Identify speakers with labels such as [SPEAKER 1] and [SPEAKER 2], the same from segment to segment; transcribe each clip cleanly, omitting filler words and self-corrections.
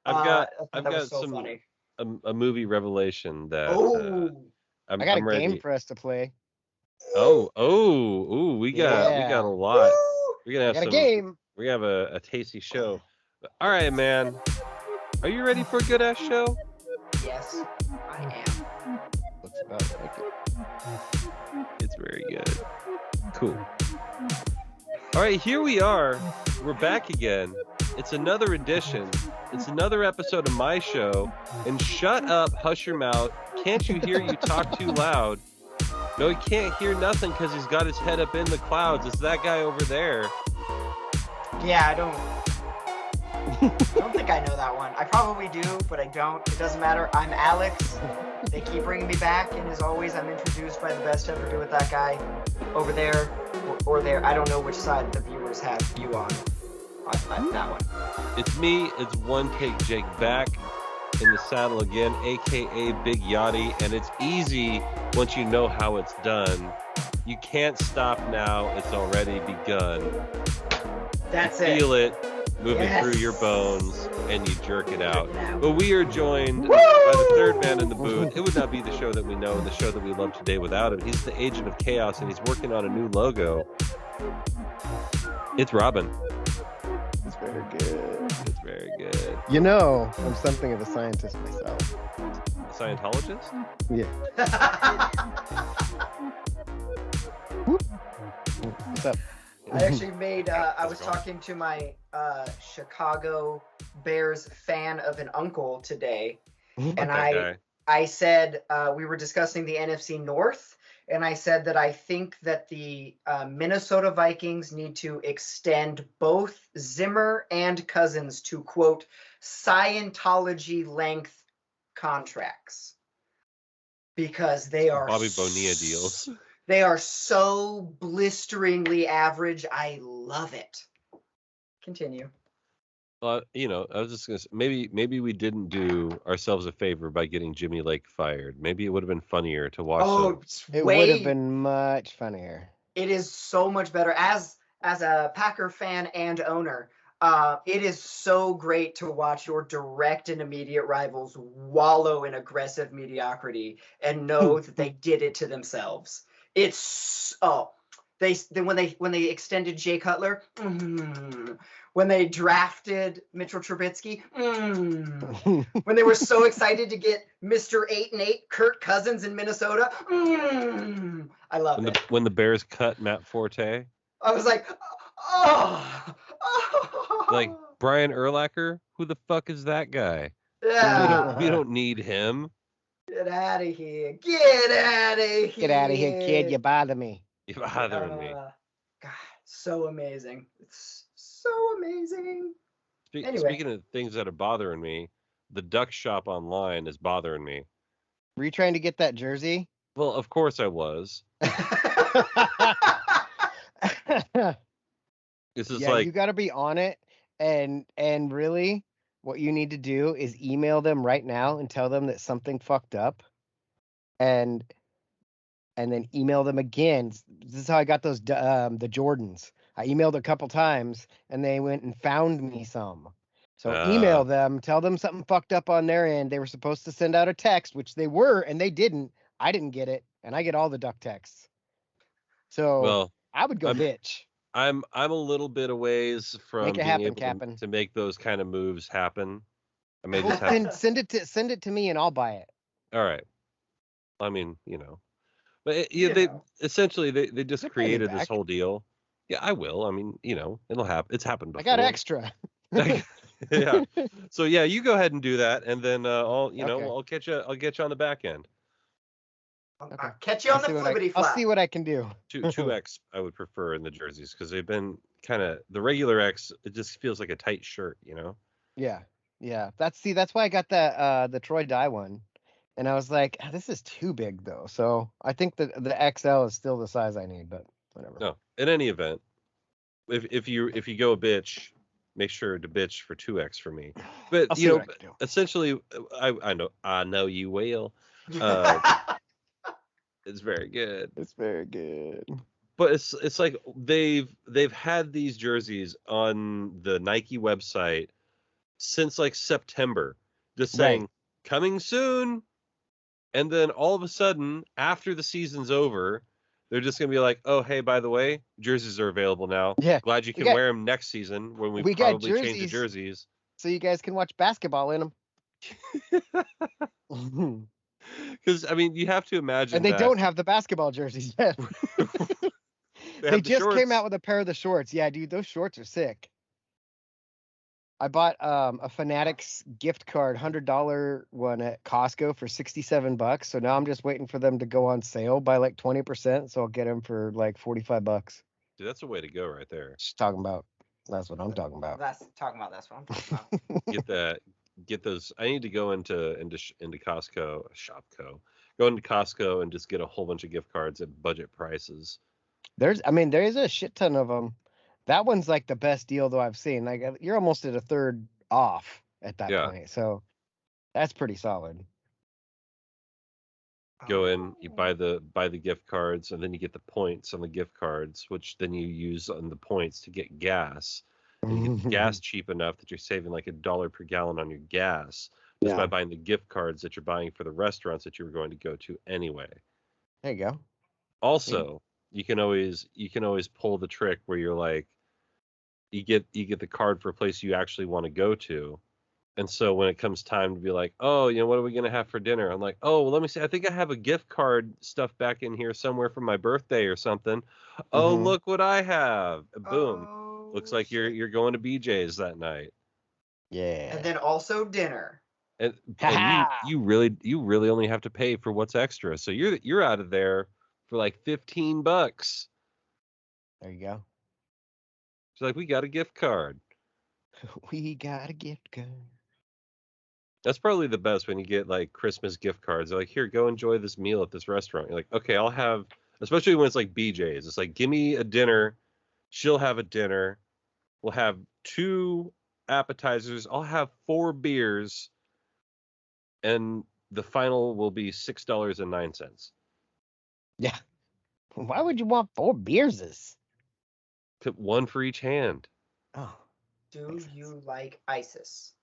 [SPEAKER 1] I've
[SPEAKER 2] That was
[SPEAKER 1] got
[SPEAKER 2] so
[SPEAKER 1] some
[SPEAKER 2] funny.
[SPEAKER 1] a movie revelation that
[SPEAKER 2] Oh,
[SPEAKER 3] I got a
[SPEAKER 1] I'm
[SPEAKER 3] game
[SPEAKER 1] ready.
[SPEAKER 3] for us to play.
[SPEAKER 1] Oh, we got a
[SPEAKER 3] Yeah,
[SPEAKER 1] lot.
[SPEAKER 2] woo!
[SPEAKER 1] We're gonna
[SPEAKER 3] I
[SPEAKER 1] have
[SPEAKER 3] got a
[SPEAKER 1] some.
[SPEAKER 3] game.
[SPEAKER 1] We're gonna have a tasty show. All right, man. Are you ready for a good ass show?
[SPEAKER 2] Yes, I am.
[SPEAKER 3] Looks about like it.
[SPEAKER 1] It's very good. Cool. All right, here we are. We're back again. It's another edition. It's another episode of my show. And shut up, hush your mouth. Can't you hear you talk too loud? No, he can't hear nothing because he's got his head up in the clouds. It's that guy over there.
[SPEAKER 2] Yeah, I don't think I know that one. I probably do, but I don't. It doesn't matter. I'm Alex. They keep bringing me back, and as always, I'm introduced by the best to ever do with that guy over there or there. I don't know which side the viewers have you on. That one.
[SPEAKER 1] It's me. It's One Take Jake back in the saddle again, a.k.a. Big Yachty. And it's easy once you know how it's done. You can't stop now. It's already begun.
[SPEAKER 2] That's
[SPEAKER 1] you
[SPEAKER 2] it.
[SPEAKER 1] Feel it moving
[SPEAKER 2] Yes.
[SPEAKER 1] through your bones, and you jerk it out.
[SPEAKER 2] Now.
[SPEAKER 1] But we are joined
[SPEAKER 2] Woo!
[SPEAKER 1] by the third man in the booth. It would not be the show that we know, the show that we love today without him. He's the agent of chaos, and he's working on a new logo. It's Robin.
[SPEAKER 3] It's very good.
[SPEAKER 1] It's very good.
[SPEAKER 3] You know, I'm something of a scientist myself.
[SPEAKER 1] A Scientologist?
[SPEAKER 3] Yeah. What's up?
[SPEAKER 2] I actually made. I was talking to my Chicago Bears fan of an uncle today, and
[SPEAKER 1] That guy.
[SPEAKER 2] I said we were discussing the NFC North, and I said that I think that the Minnesota Vikings need to extend both Zimmer and Cousins to quote Scientology length contracts because they are
[SPEAKER 1] Bobby Bonilla deals.
[SPEAKER 2] They are so blisteringly average. I love it. Continue.
[SPEAKER 1] I was just gonna say, maybe we didn't do ourselves a favor by getting Jimmy Lake fired. Maybe it would have been funnier to watch.
[SPEAKER 3] It would have been much funnier.
[SPEAKER 2] It is so much better as a Packer fan and owner. It is so great to watch your direct and immediate rivals wallow in aggressive mediocrity and know that they did it to themselves. It's when they extended Jay Cutler, when they drafted Mitchell Trubisky, when they were so excited to get Mr. 8-8 Kirk Cousins in Minnesota, I love it.
[SPEAKER 1] When the Bears cut Matt Forte,
[SPEAKER 2] I was like, oh.
[SPEAKER 1] like Brian Urlacher, who the fuck is that guy?
[SPEAKER 2] Yeah.
[SPEAKER 1] We don't need him.
[SPEAKER 2] Get out of here. Get out of here.
[SPEAKER 3] Get out of here, kid. You bother me.
[SPEAKER 1] You're bothering me.
[SPEAKER 2] God, so amazing. It's so amazing. Anyway.
[SPEAKER 1] Speaking of things that are bothering me, the duck shop online is bothering me.
[SPEAKER 3] Were you trying to get that jersey?
[SPEAKER 1] Well, of course I was. This is like
[SPEAKER 3] you got to be on it, and really, what you need to do is email them right now and tell them that something fucked up, and then email them again. This is how I got those the Jordans. I emailed a couple times, and they went and found me some. So email them, tell them something fucked up on their end. They were supposed to send out a text, which they were, and they didn't. I didn't get it, and I get all the duck texts. So I would go bitch.
[SPEAKER 1] I'm a little bit a ways from being able
[SPEAKER 3] Captain.
[SPEAKER 1] to make those kind of moves happen. I may just have
[SPEAKER 3] Then send it to me and I'll buy it.
[SPEAKER 1] All right. I mean, but they essentially they just created this whole deal. Yeah, I will. I mean, it'll happen. It's happened before.
[SPEAKER 3] I got extra.
[SPEAKER 1] Yeah. So yeah, you go ahead and do that, and then I'll get you on the back end.
[SPEAKER 2] Okay. I'll catch you on the flippity flap.
[SPEAKER 3] I'll see what I can do.
[SPEAKER 1] 2X I would prefer in the jerseys because they've been kind of the regular X. It just feels like a tight shirt,
[SPEAKER 3] Yeah. That's why I got the Troy Dye one, and I was like, this is too big though. So I think the XL is still the size I need, but whatever.
[SPEAKER 1] No, in any event, if you go a bitch, make sure to bitch for 2X for me. But essentially, I know you will. It's very good.
[SPEAKER 3] It's very good.
[SPEAKER 1] But it's like they've had these jerseys on the Nike website since like September, just
[SPEAKER 3] Right.
[SPEAKER 1] saying coming soon. And then all of a sudden, after the season's over, they're just gonna be like, "Oh, hey, by the way, jerseys are available now.
[SPEAKER 3] Yeah.
[SPEAKER 1] Glad you
[SPEAKER 3] We
[SPEAKER 1] can
[SPEAKER 3] got
[SPEAKER 1] wear them next season when we
[SPEAKER 3] we got
[SPEAKER 1] probably change the
[SPEAKER 3] jerseys
[SPEAKER 1] jerseys."
[SPEAKER 3] so you guys can watch basketball in them.
[SPEAKER 1] Because I mean, you have to
[SPEAKER 3] And
[SPEAKER 1] imagine
[SPEAKER 3] they
[SPEAKER 1] that
[SPEAKER 3] don't have the basketball jerseys yet.
[SPEAKER 1] they
[SPEAKER 3] They
[SPEAKER 1] have the
[SPEAKER 3] just came
[SPEAKER 1] shorts.
[SPEAKER 3] out with a pair of the shorts. Yeah, dude, those shorts are sick. I bought a Fanatics gift card, $100 one at Costco for $67. So now I'm just waiting for them to go on sale by like 20%. So I'll get them for like $45.
[SPEAKER 1] Dude, that's a way to go right there.
[SPEAKER 3] Just talking about. That's what I'm talking about.
[SPEAKER 2] That's what I'm talking about.
[SPEAKER 1] Get that. Get those. I need to go into Costco, Shopco. Go into Costco and just get a whole bunch of gift cards at budget prices.
[SPEAKER 3] There is a shit ton of them. That one's like the best deal though I've seen. Like you're almost at a third off at that
[SPEAKER 1] Yeah.
[SPEAKER 3] point. So that's pretty solid.
[SPEAKER 1] Go in, you buy the gift cards, and then you get the points on the gift cards, which then you use on the points to get gas. And you get the gas cheap enough that you're saving like $1 per gallon on your gas just by
[SPEAKER 3] Yeah.
[SPEAKER 1] buying the gift cards that you're buying for the restaurants that you were going to go to anyway.
[SPEAKER 3] There you go.
[SPEAKER 1] Also, you can always pull the trick where you're like, you get the card for a place you actually want to go to. And so when it comes time to be like, oh, what are we going to have for dinner? I'm like, oh, well, let me see. I think I have a gift card stuff back in here somewhere for my birthday or something. Oh,
[SPEAKER 3] Mhm.
[SPEAKER 1] look what I have. Boom.
[SPEAKER 2] Oh,
[SPEAKER 1] Looks like
[SPEAKER 2] shit.
[SPEAKER 1] you're going to BJ's that night.
[SPEAKER 3] Yeah.
[SPEAKER 2] And then also dinner.
[SPEAKER 1] And
[SPEAKER 3] Ha-ha!
[SPEAKER 1] you really only have to pay for what's extra. So you're out of there for like $15.
[SPEAKER 3] There you go.
[SPEAKER 1] It's like, we got a gift card.
[SPEAKER 3] We got a gift card.
[SPEAKER 1] That's probably the best when you get like Christmas gift cards. They're like, here, go enjoy this meal at this restaurant. You're like, okay, I'll have, especially when it's like BJ's. It's like, give me a dinner. She'll have a dinner. We'll have 2 appetizers. I'll have 4 beers. And the final will be $6.09.
[SPEAKER 3] Yeah. Why would you want 4 beers?
[SPEAKER 1] One for each hand.
[SPEAKER 3] Oh.
[SPEAKER 2] Do you like ISIS?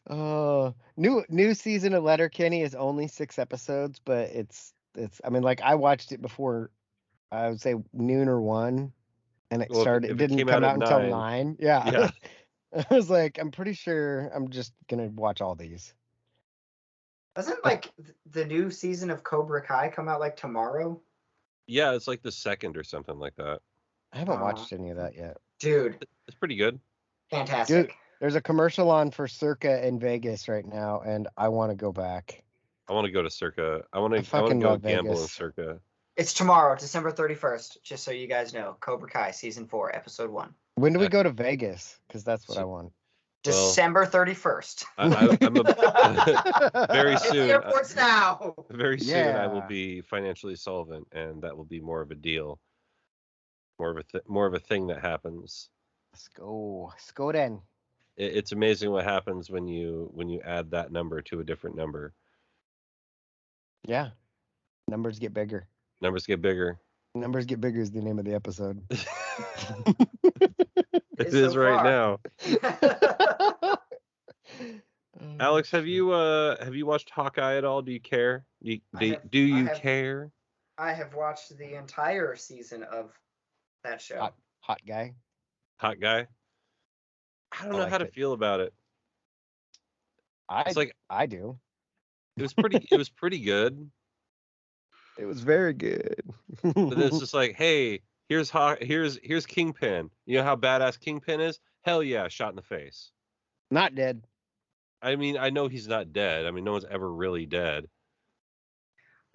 [SPEAKER 3] New season of Letterkenny is only 6 episodes, but it's I mean, like I watched it before I would say noon or 1, and it
[SPEAKER 1] Well,
[SPEAKER 3] started. It
[SPEAKER 1] if it
[SPEAKER 3] didn't
[SPEAKER 1] came
[SPEAKER 3] come
[SPEAKER 1] out
[SPEAKER 3] out
[SPEAKER 1] at
[SPEAKER 3] until
[SPEAKER 1] 9,
[SPEAKER 3] 9. Yeah.
[SPEAKER 1] yeah.
[SPEAKER 3] I was like, I'm pretty sure I'm just gonna watch all these.
[SPEAKER 2] Doesn't like the new season of Cobra Kai come out like tomorrow?
[SPEAKER 1] Yeah, it's like the 2nd or something like that.
[SPEAKER 3] I haven't watched any of that yet.
[SPEAKER 2] Dude,
[SPEAKER 1] It's pretty good.
[SPEAKER 2] fantastic.
[SPEAKER 3] Dude, there's a commercial on for Circa in Vegas right now, and I want to go back.
[SPEAKER 1] I want to go to Circa. I want to
[SPEAKER 3] fucking
[SPEAKER 1] go
[SPEAKER 3] love
[SPEAKER 1] gamble in
[SPEAKER 3] Vegas.
[SPEAKER 1] Circa.
[SPEAKER 2] It's tomorrow, December 31st, just so you guys know. Cobra Kai season 4, episode 1.
[SPEAKER 3] When do we go to Vegas? Because that's what I want.
[SPEAKER 1] Well,
[SPEAKER 2] December 31st.
[SPEAKER 1] I'm very
[SPEAKER 2] Hit the
[SPEAKER 1] soon.
[SPEAKER 2] airports now.
[SPEAKER 1] Very soon, I will
[SPEAKER 3] Yeah.
[SPEAKER 1] be financially solvent, and that will be more of a deal, more of a thing that happens.
[SPEAKER 3] Let's go. Let's go then.
[SPEAKER 1] It's amazing what happens when you add that number to a different number.
[SPEAKER 3] Yeah. Numbers get bigger.
[SPEAKER 1] Numbers get bigger.
[SPEAKER 3] Numbers get bigger is the name of the episode.
[SPEAKER 1] It is
[SPEAKER 2] so
[SPEAKER 1] right
[SPEAKER 2] far.
[SPEAKER 1] now.
[SPEAKER 3] Oh,
[SPEAKER 1] Alex, have
[SPEAKER 3] shit.
[SPEAKER 1] you watched Hawkeye at all? Do you care? Do you care?
[SPEAKER 2] I have watched the entire season of that show.
[SPEAKER 3] Hot guy?
[SPEAKER 1] Hot guy? I don't know how
[SPEAKER 3] liked
[SPEAKER 1] to
[SPEAKER 3] it.
[SPEAKER 1] feel about it. It's like
[SPEAKER 3] I do.
[SPEAKER 1] it was pretty good.
[SPEAKER 3] It was very good.
[SPEAKER 1] But then it's just like, hey, here's Kingpin. You know how badass Kingpin is? Hell yeah, shot in the face.
[SPEAKER 3] Not dead.
[SPEAKER 1] I mean, I know he's not dead. I mean, no one's ever really dead.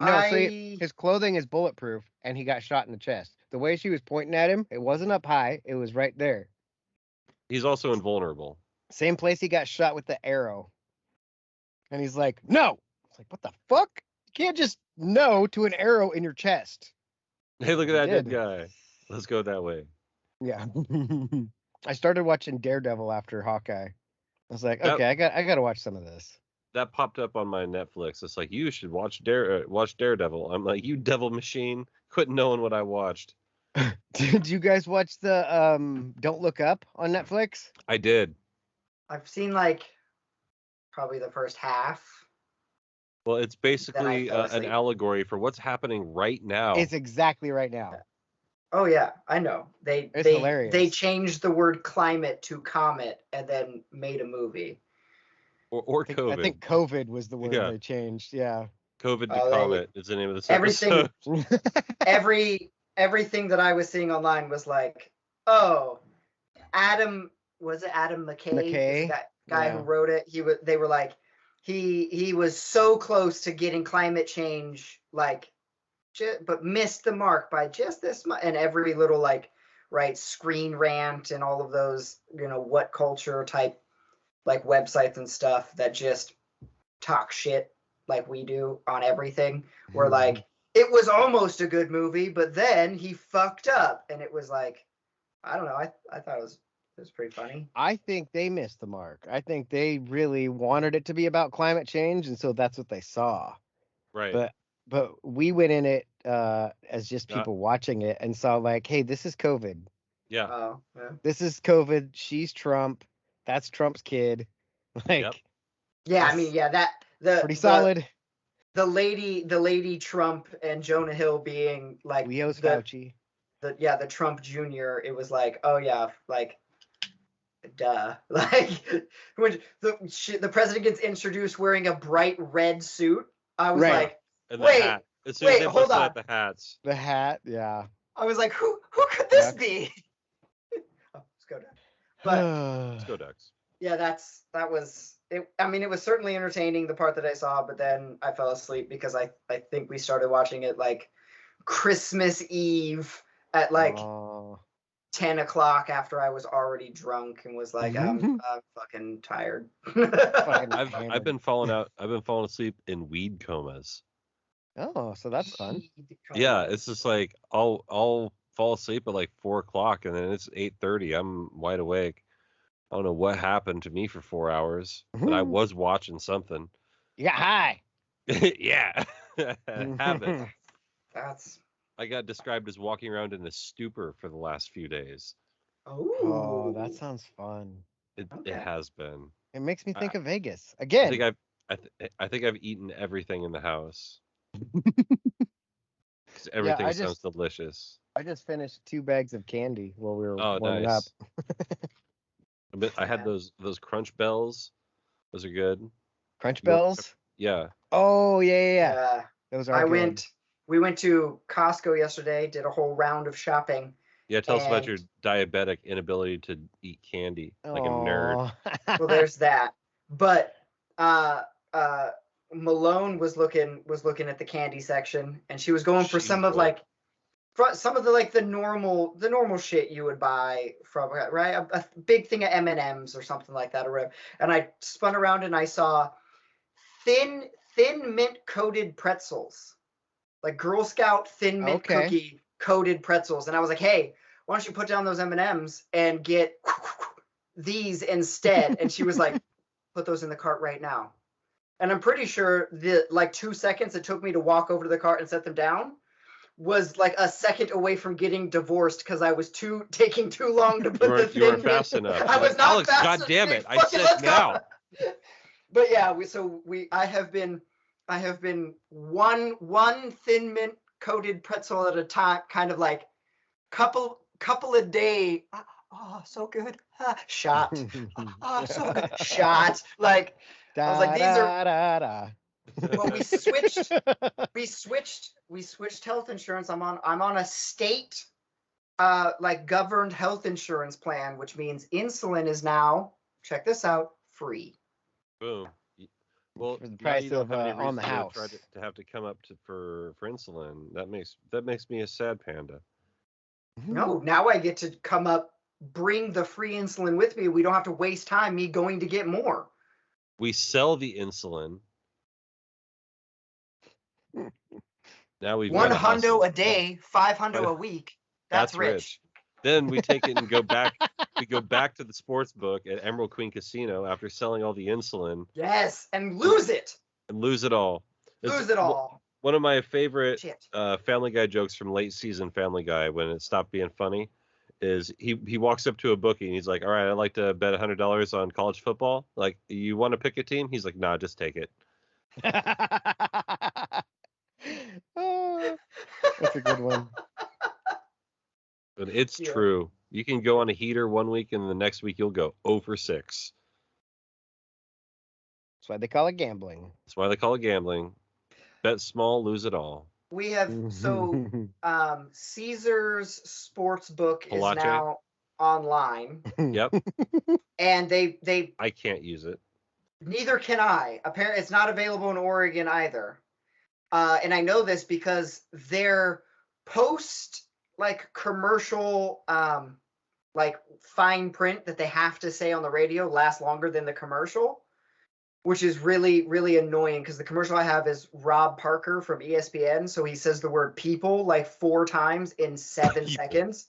[SPEAKER 3] No, see, his clothing is bulletproof, and he got shot in the chest. The way she was pointing at him, it wasn't up high. It was right there.
[SPEAKER 1] He's also invulnerable.
[SPEAKER 3] Same place he got shot with the arrow. And he's like, no. It's like, what the fuck? You can't just no to an arrow in your chest.
[SPEAKER 1] Hey, look at
[SPEAKER 3] He
[SPEAKER 1] that dead
[SPEAKER 3] did.
[SPEAKER 1] guy. Let's go that way.
[SPEAKER 3] Yeah. I started watching Daredevil after Hawkeye. I was like,
[SPEAKER 1] That-
[SPEAKER 3] okay, I got to watch some of this.
[SPEAKER 1] That popped up on my Netflix. It's like, you should watch Daredevil. I'm like, you devil machine. Quit knowing what I watched.
[SPEAKER 3] Did you guys watch the Don't Look Up on Netflix?
[SPEAKER 1] I did.
[SPEAKER 2] I've seen like probably the first half.
[SPEAKER 1] Well, it's basically
[SPEAKER 2] fell
[SPEAKER 1] an
[SPEAKER 2] asleep.
[SPEAKER 1] allegory for what's happening right now.
[SPEAKER 3] It's exactly right now.
[SPEAKER 2] Oh yeah, I know. They
[SPEAKER 3] It's hilarious.
[SPEAKER 2] They changed the word climate to comet and then made a movie.
[SPEAKER 1] Or
[SPEAKER 3] I
[SPEAKER 1] COVID.
[SPEAKER 3] think COVID was the word
[SPEAKER 1] Yeah.
[SPEAKER 3] they changed. Yeah.
[SPEAKER 1] COVID to Comet is the name of this
[SPEAKER 2] everything-
[SPEAKER 1] episode.
[SPEAKER 2] Everything that I was seeing online was like, oh, Adam McKay? Was the guy who wrote it. They were like, he was so close to getting climate change like but missed the mark by just this much. And every little like Screen Rant and all of those, what culture type like websites and stuff that just talk shit like we do on everything. We're like, it was almost a good movie, but then he fucked up, and it was like, I don't know. I thought it was pretty funny.
[SPEAKER 3] I think they missed the mark. I think they really wanted it to be about climate change, and so that's what they saw.
[SPEAKER 1] Right.
[SPEAKER 3] But we went in it as just people watching it and saw like, hey, this is COVID.
[SPEAKER 1] Yeah.
[SPEAKER 2] Oh, yeah.
[SPEAKER 3] This is COVID. She's Trump. That's Trump's kid. Like,
[SPEAKER 2] yeah, I mean, yeah,
[SPEAKER 3] pretty solid.
[SPEAKER 2] The lady Trump and Jonah Hill being like
[SPEAKER 3] Leo's Fauci.
[SPEAKER 2] The Trump Jr. It was like, oh yeah, like, duh. Like when the president gets introduced wearing a bright red suit, I was like,
[SPEAKER 1] and
[SPEAKER 2] wait,
[SPEAKER 1] hat. As soon as they
[SPEAKER 2] hold on.
[SPEAKER 1] At the hats.
[SPEAKER 3] The hat, yeah.
[SPEAKER 2] I was like, who could this be? Oh, let's go Ducks. But
[SPEAKER 1] let's go Ducks.
[SPEAKER 2] Yeah, that was it. I mean, it was certainly entertaining, the part that I saw, but then I fell asleep because I think we started watching it like Christmas Eve at like 10 o'clock after I was already drunk and was like, I'm fucking tired.
[SPEAKER 1] I've been falling asleep in weed comas.
[SPEAKER 3] Oh, so that's fun.
[SPEAKER 1] Yeah, it's just like I'll fall asleep at like 4 o'clock and then it's 8:30. I'm wide awake. I don't know what happened to me for 4 hours, but I was watching something.
[SPEAKER 3] You got high.
[SPEAKER 1] Yeah. Habit. I got described as walking around in a stupor for the last few days.
[SPEAKER 3] Oh, that sounds fun.
[SPEAKER 1] It has been.
[SPEAKER 3] It makes me think of Vegas again.
[SPEAKER 1] I think I've eaten everything in the house. Because everything sounds delicious.
[SPEAKER 3] I just finished 2 bags of candy while we were warming
[SPEAKER 1] nice.
[SPEAKER 3] up.
[SPEAKER 1] I had those Crunch Bells. Those are good.
[SPEAKER 3] Crunch Bells?
[SPEAKER 1] Yeah.
[SPEAKER 3] Oh yeah. Those are good.
[SPEAKER 2] We went to Costco yesterday, did a whole round of shopping.
[SPEAKER 1] Yeah, tell us about your diabetic inability to eat candy like a nerd.
[SPEAKER 2] Well, there's that. But Malone was looking at the candy section, and she was going for some of the normal shit you would buy from, right, a big thing of M&Ms or something like that, or whatever. And I spun around and I saw thin mint coated pretzels, like Girl Scout thin mint cookie coated pretzels, and I was like, hey, why don't you put down those M&Ms and get these instead? And she was like, put those in the cart right now. And I'm pretty sure the 2 seconds it took me to walk over to the cart and set them down was like a second away from getting divorced because I was taking too long to put the thin.
[SPEAKER 1] You weren't fast enough.
[SPEAKER 2] I was not
[SPEAKER 1] Alex,
[SPEAKER 2] fast.
[SPEAKER 1] God damn it! I said now.
[SPEAKER 2] But yeah, I have been one thin mint coated pretzel at a time, kind of like couple a day. Oh, so good. Shot. Oh, so good. Shot. Like, I was like, these are. Well, we switched health insurance. I'm on a state governed health insurance plan, which means insulin is now, check this out, free.
[SPEAKER 1] Boom. Well,
[SPEAKER 3] for the price of on the house.
[SPEAKER 1] To have to come up for insulin. That makes me a sad panda.
[SPEAKER 2] No, now I get to come up, bring the free insulin with me. We don't have to waste time me going to get more.
[SPEAKER 1] We sell the insulin. Now we've
[SPEAKER 2] $100 a day, $500 a week. That's rich.
[SPEAKER 1] Then we take it and go back. We go back to the sports book at Emerald Queen Casino after selling all the insulin.
[SPEAKER 2] Yes, and lose it.
[SPEAKER 1] And lose it all.
[SPEAKER 2] Lose it all.
[SPEAKER 1] One of my favorite
[SPEAKER 2] Shit.
[SPEAKER 1] Family Guy jokes from late season Family Guy, when it stopped being funny, is he walks up to a bookie and he's like, "All right, I'd like to bet $100 on college football. Like, you want to pick a team?" He's like, "Nah, just take it."
[SPEAKER 3] Oh, that's a good one.
[SPEAKER 1] But it's
[SPEAKER 2] Yeah.
[SPEAKER 1] true. You can go on a heater one week and the next week you'll go 0 for 6.
[SPEAKER 3] That's why they call it gambling.
[SPEAKER 1] That's why they call it gambling. Bet small, lose it all.
[SPEAKER 2] We have Caesar's Sportsbook is
[SPEAKER 1] Palache?
[SPEAKER 2] now online,
[SPEAKER 1] Yep.
[SPEAKER 2] and they
[SPEAKER 1] I can't use it.
[SPEAKER 2] neither can I. Apparently, it's not available in Oregon either. And I know this because their post commercial fine print that they have to say on the radio lasts longer than the commercial, which is really, really annoying because the commercial I have is Rob Parker from ESPN. So he says the word people like 4 times in 7 seconds.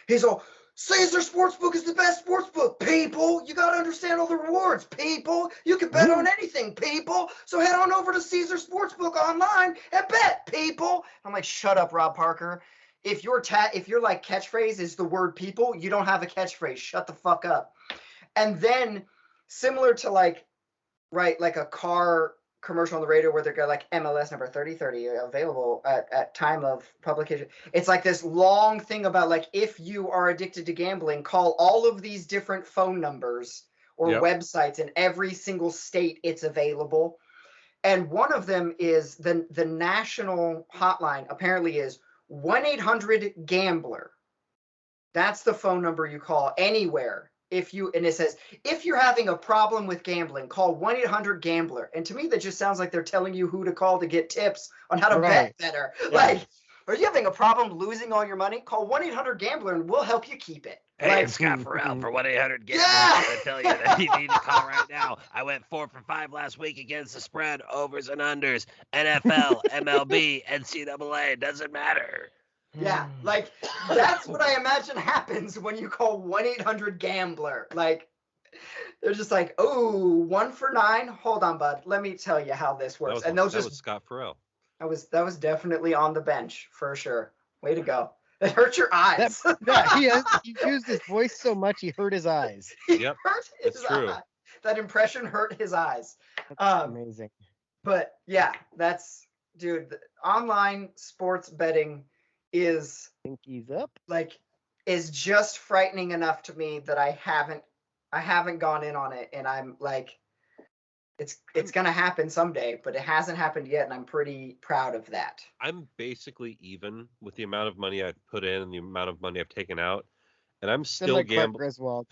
[SPEAKER 2] He's all, Caesar Sportsbook is the best sportsbook, people. You got to understand all the rewards, people. You can bet on anything, people. So head on over to Caesar Sportsbook online and bet, people. I'm like, shut up, Rob Parker. If your catchphrase is the word people, you don't have a catchphrase. Shut the fuck up. And then similar to like a car commercial on the radio where they're going like MLS number 3030 available at time of publication. It's like this long thing about like, if you are addicted to gambling, call all of these different phone numbers or websites in every single state it's available. And one of them is the national hotline apparently is 1-800-GAMBLER. That's the phone number you call anywhere. And it says, if you're having a problem with gambling, call 1-800-GAMBLER. And to me, that just sounds like they're telling you who to call to get tips on how to bet better. Yeah. Like, are you having a problem losing all your money? Call 1-800-GAMBLER and we'll help you keep it.
[SPEAKER 4] Hey, it's Scott Farrell for 1-800-GAMBLER.
[SPEAKER 2] Yeah!
[SPEAKER 4] I tell you that you need to call right now. I went 4 for 5 last week against the spread, overs and unders, NFL, MLB, NCAA. Doesn't matter.
[SPEAKER 2] Yeah, like that's what I imagine happens when you call 1-800-GAMBLER. Like, they're just like, oh, 1 for 9. Hold on, bud. Let me tell you how this works.
[SPEAKER 1] That was Scott Farrell.
[SPEAKER 2] That was definitely on the bench for sure. Way to go. It hurt your eyes.
[SPEAKER 3] He used his voice so much he hurt his eyes.
[SPEAKER 1] Yep,
[SPEAKER 2] hurt his
[SPEAKER 1] it's true.
[SPEAKER 2] eye. That impression hurt his eyes.
[SPEAKER 3] That's amazing.
[SPEAKER 2] But yeah, dude. Online sports betting is
[SPEAKER 3] Pinkies up.
[SPEAKER 2] Is just frightening enough to me that I haven't gone in on it, and I'm like, it's gonna happen someday, but it hasn't happened yet, and I'm pretty proud of that.
[SPEAKER 1] I'm basically even with the amount of money I've put in and the amount of money I've taken out, and I'm still gambling.
[SPEAKER 3] Griswold.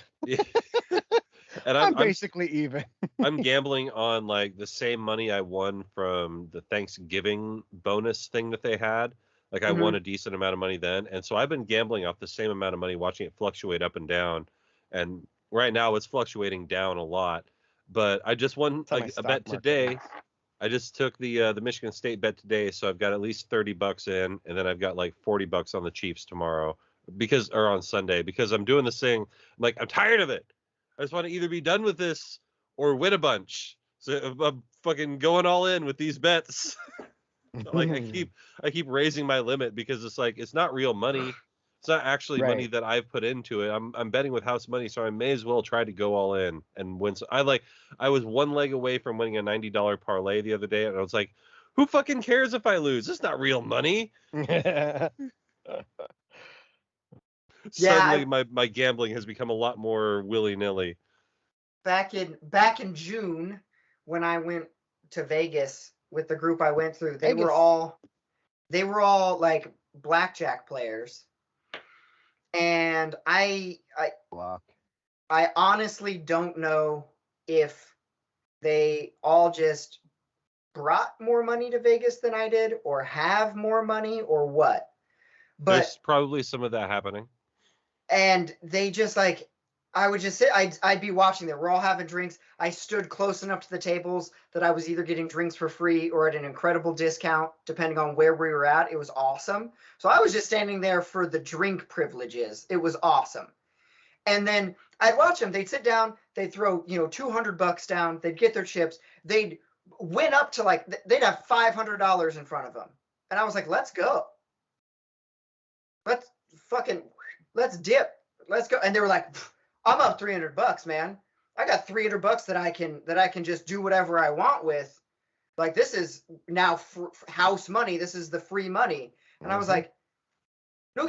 [SPEAKER 1] And
[SPEAKER 3] I'm basically even.
[SPEAKER 1] I'm gambling on like the same money I won from the Thanksgiving bonus thing that they had. Like I won a decent amount of money then. And so I've been gambling off the same amount of money, watching it fluctuate up and down. And right now it's fluctuating down a lot. But I just won like a bet today. I just took the Michigan State bet today. So I've got at least $30 in. And then I've got like $40 on the Chiefs tomorrow or on Sunday, because I'm doing this thing. I'm tired of it. I just want to either be done with this or win a bunch. So I'm fucking going all in with these bets. Like I keep raising my limit because it's like, it's not real money. It's not actually money that I've put into it. I'm betting with house money, so I may as well try to go all in and win. So I was one leg away from winning a $90 parlay the other day, and I was like, who fucking cares if I lose? It's not real money. Suddenly my gambling has become a lot more willy-nilly.
[SPEAKER 2] Back in June, when I went to Vegas with the group I went through, they were all like blackjack players. And I honestly don't know if they all just brought more money to Vegas than I did, or have more money, or what. But
[SPEAKER 1] there's probably some of that happening.
[SPEAKER 2] And they just I would just sit, I'd be watching them. We're all having drinks. I stood close enough to the tables that I was either getting drinks for free or at an incredible discount, depending on where we were at. It was awesome. So I was just standing there for the drink privileges. It was awesome. And then I'd watch them. They'd sit down. They'd throw, $200 down. They'd get their chips. They'd went up to like they'd have $500 in front of them, and I was like, let's go, let's dip, let's go. And they were like, I'm up $300, man. I got $300 that I can just do whatever I want with. Like, this is now house money. This is the free money. And I was like, no,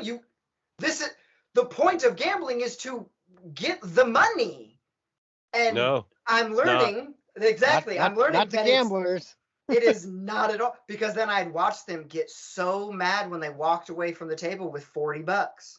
[SPEAKER 2] this is the point of gambling, is to get the money. And
[SPEAKER 1] No,
[SPEAKER 2] I'm learning exactly. I'm learning
[SPEAKER 3] not the
[SPEAKER 2] that
[SPEAKER 3] gamblers.
[SPEAKER 2] it is not at all, because then I'd watch them get so mad when they walked away from the table with $40.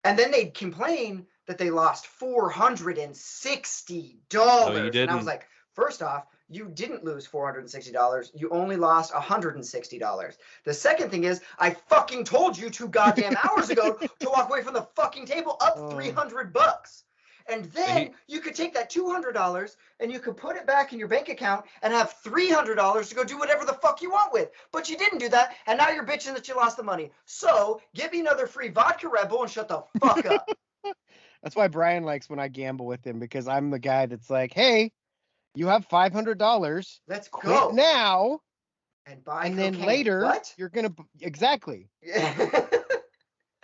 [SPEAKER 2] And then they'd complain that they lost $460.
[SPEAKER 1] No, you
[SPEAKER 2] And I
[SPEAKER 1] didn't.
[SPEAKER 2] was like, first off, you didn't lose $460. You only lost $160. The second thing is, I fucking told you 2 goddamn hours ago to walk away from the fucking table up $300. And then you could take that $200 and you could put it back in your bank account and have $300 to go do whatever the fuck you want with. But you didn't do that, and now you're bitching that you lost the money. So give me another free vodka Red Bull and shut the fuck up.
[SPEAKER 3] That's why Brian likes when I gamble with him, because I'm the guy that's like, hey, you have $500.
[SPEAKER 2] Let's
[SPEAKER 3] Quit
[SPEAKER 2] go
[SPEAKER 3] now,
[SPEAKER 2] and buy
[SPEAKER 3] and
[SPEAKER 2] cocaine.
[SPEAKER 3] then later
[SPEAKER 2] What?
[SPEAKER 3] you're gonna exactly.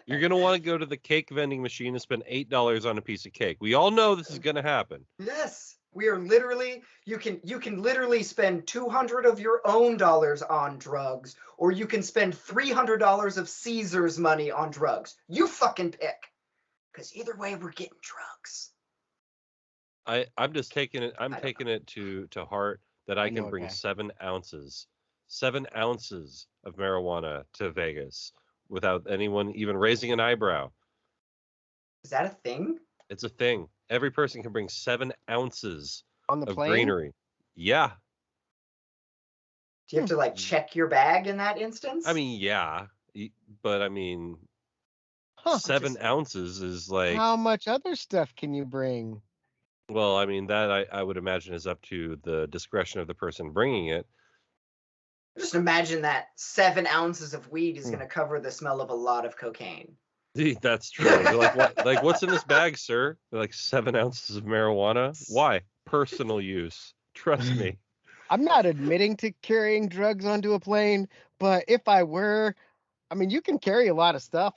[SPEAKER 1] You're going to want to go to the cake vending machine and spend $8 on a piece of cake. We all know this is going to happen.
[SPEAKER 2] Yes, we are literally. You can literally spend $200 of your own dollars on drugs, or you can spend $300 of Caesar's money on drugs. You fucking pick, because either way, we're getting drugs.
[SPEAKER 1] I'm just taking it. I'm taking it to heart that I can bring
[SPEAKER 3] okay.
[SPEAKER 1] 7 ounces of marijuana to Vegas without anyone even raising an eyebrow.
[SPEAKER 2] Is that a thing?
[SPEAKER 1] It's a thing. Every person can bring 7 ounces
[SPEAKER 3] On the
[SPEAKER 1] of
[SPEAKER 3] plane?
[SPEAKER 1] greenery. Yeah.
[SPEAKER 2] Do you have to like check your bag in that instance?
[SPEAKER 1] I mean, yeah. But I mean,
[SPEAKER 3] Huh.
[SPEAKER 1] 7 ounces is like,
[SPEAKER 3] How much other stuff can you bring?
[SPEAKER 1] well, I mean, that I would imagine is up to the discretion of the person bringing it.
[SPEAKER 2] just imagine that 7 ounces of weed is going to cover the smell of a lot of cocaine.
[SPEAKER 1] That's true. They're like, what? Like, what's in this bag, sir? They're like 7 ounces of marijuana. Why? Personal use. Trust me.
[SPEAKER 3] I'm not admitting to carrying drugs onto a plane, but if I were, I mean, you can carry a lot of stuff,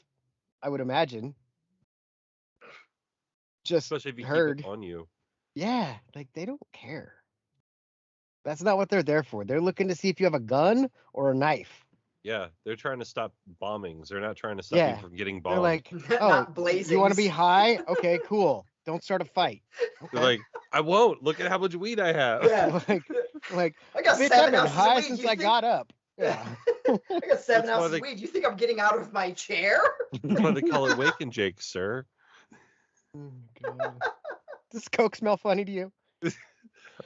[SPEAKER 3] I would imagine. Just
[SPEAKER 1] Especially if you
[SPEAKER 3] heard.
[SPEAKER 1] keep it on you.
[SPEAKER 3] Yeah, like they don't care. That's not what they're there for. They're looking to see if you have a gun or a knife.
[SPEAKER 1] Yeah, they're trying to stop bombings. They're not trying to stop
[SPEAKER 3] Yeah.
[SPEAKER 1] you from getting
[SPEAKER 3] They're
[SPEAKER 1] bombed.
[SPEAKER 3] like, oh,
[SPEAKER 2] Not blazing.
[SPEAKER 3] you want to be high? Okay, cool. Don't start a fight.
[SPEAKER 1] They're
[SPEAKER 3] Okay.
[SPEAKER 1] like, I won't. Look at how much weed I have.
[SPEAKER 2] Yeah.
[SPEAKER 3] like,
[SPEAKER 2] I got
[SPEAKER 3] bitch,
[SPEAKER 2] 7
[SPEAKER 3] I've been
[SPEAKER 2] ounces
[SPEAKER 3] high
[SPEAKER 2] of weed.
[SPEAKER 3] since
[SPEAKER 2] You
[SPEAKER 3] I
[SPEAKER 2] think-
[SPEAKER 3] got up. Yeah.
[SPEAKER 2] I got 7
[SPEAKER 1] That's why
[SPEAKER 2] ounces
[SPEAKER 1] they-
[SPEAKER 2] of weed. You think I'm getting out of my chair?
[SPEAKER 1] That's why they call it Wake and Jake, sir.
[SPEAKER 3] Oh, God. Does Coke smell funny to you?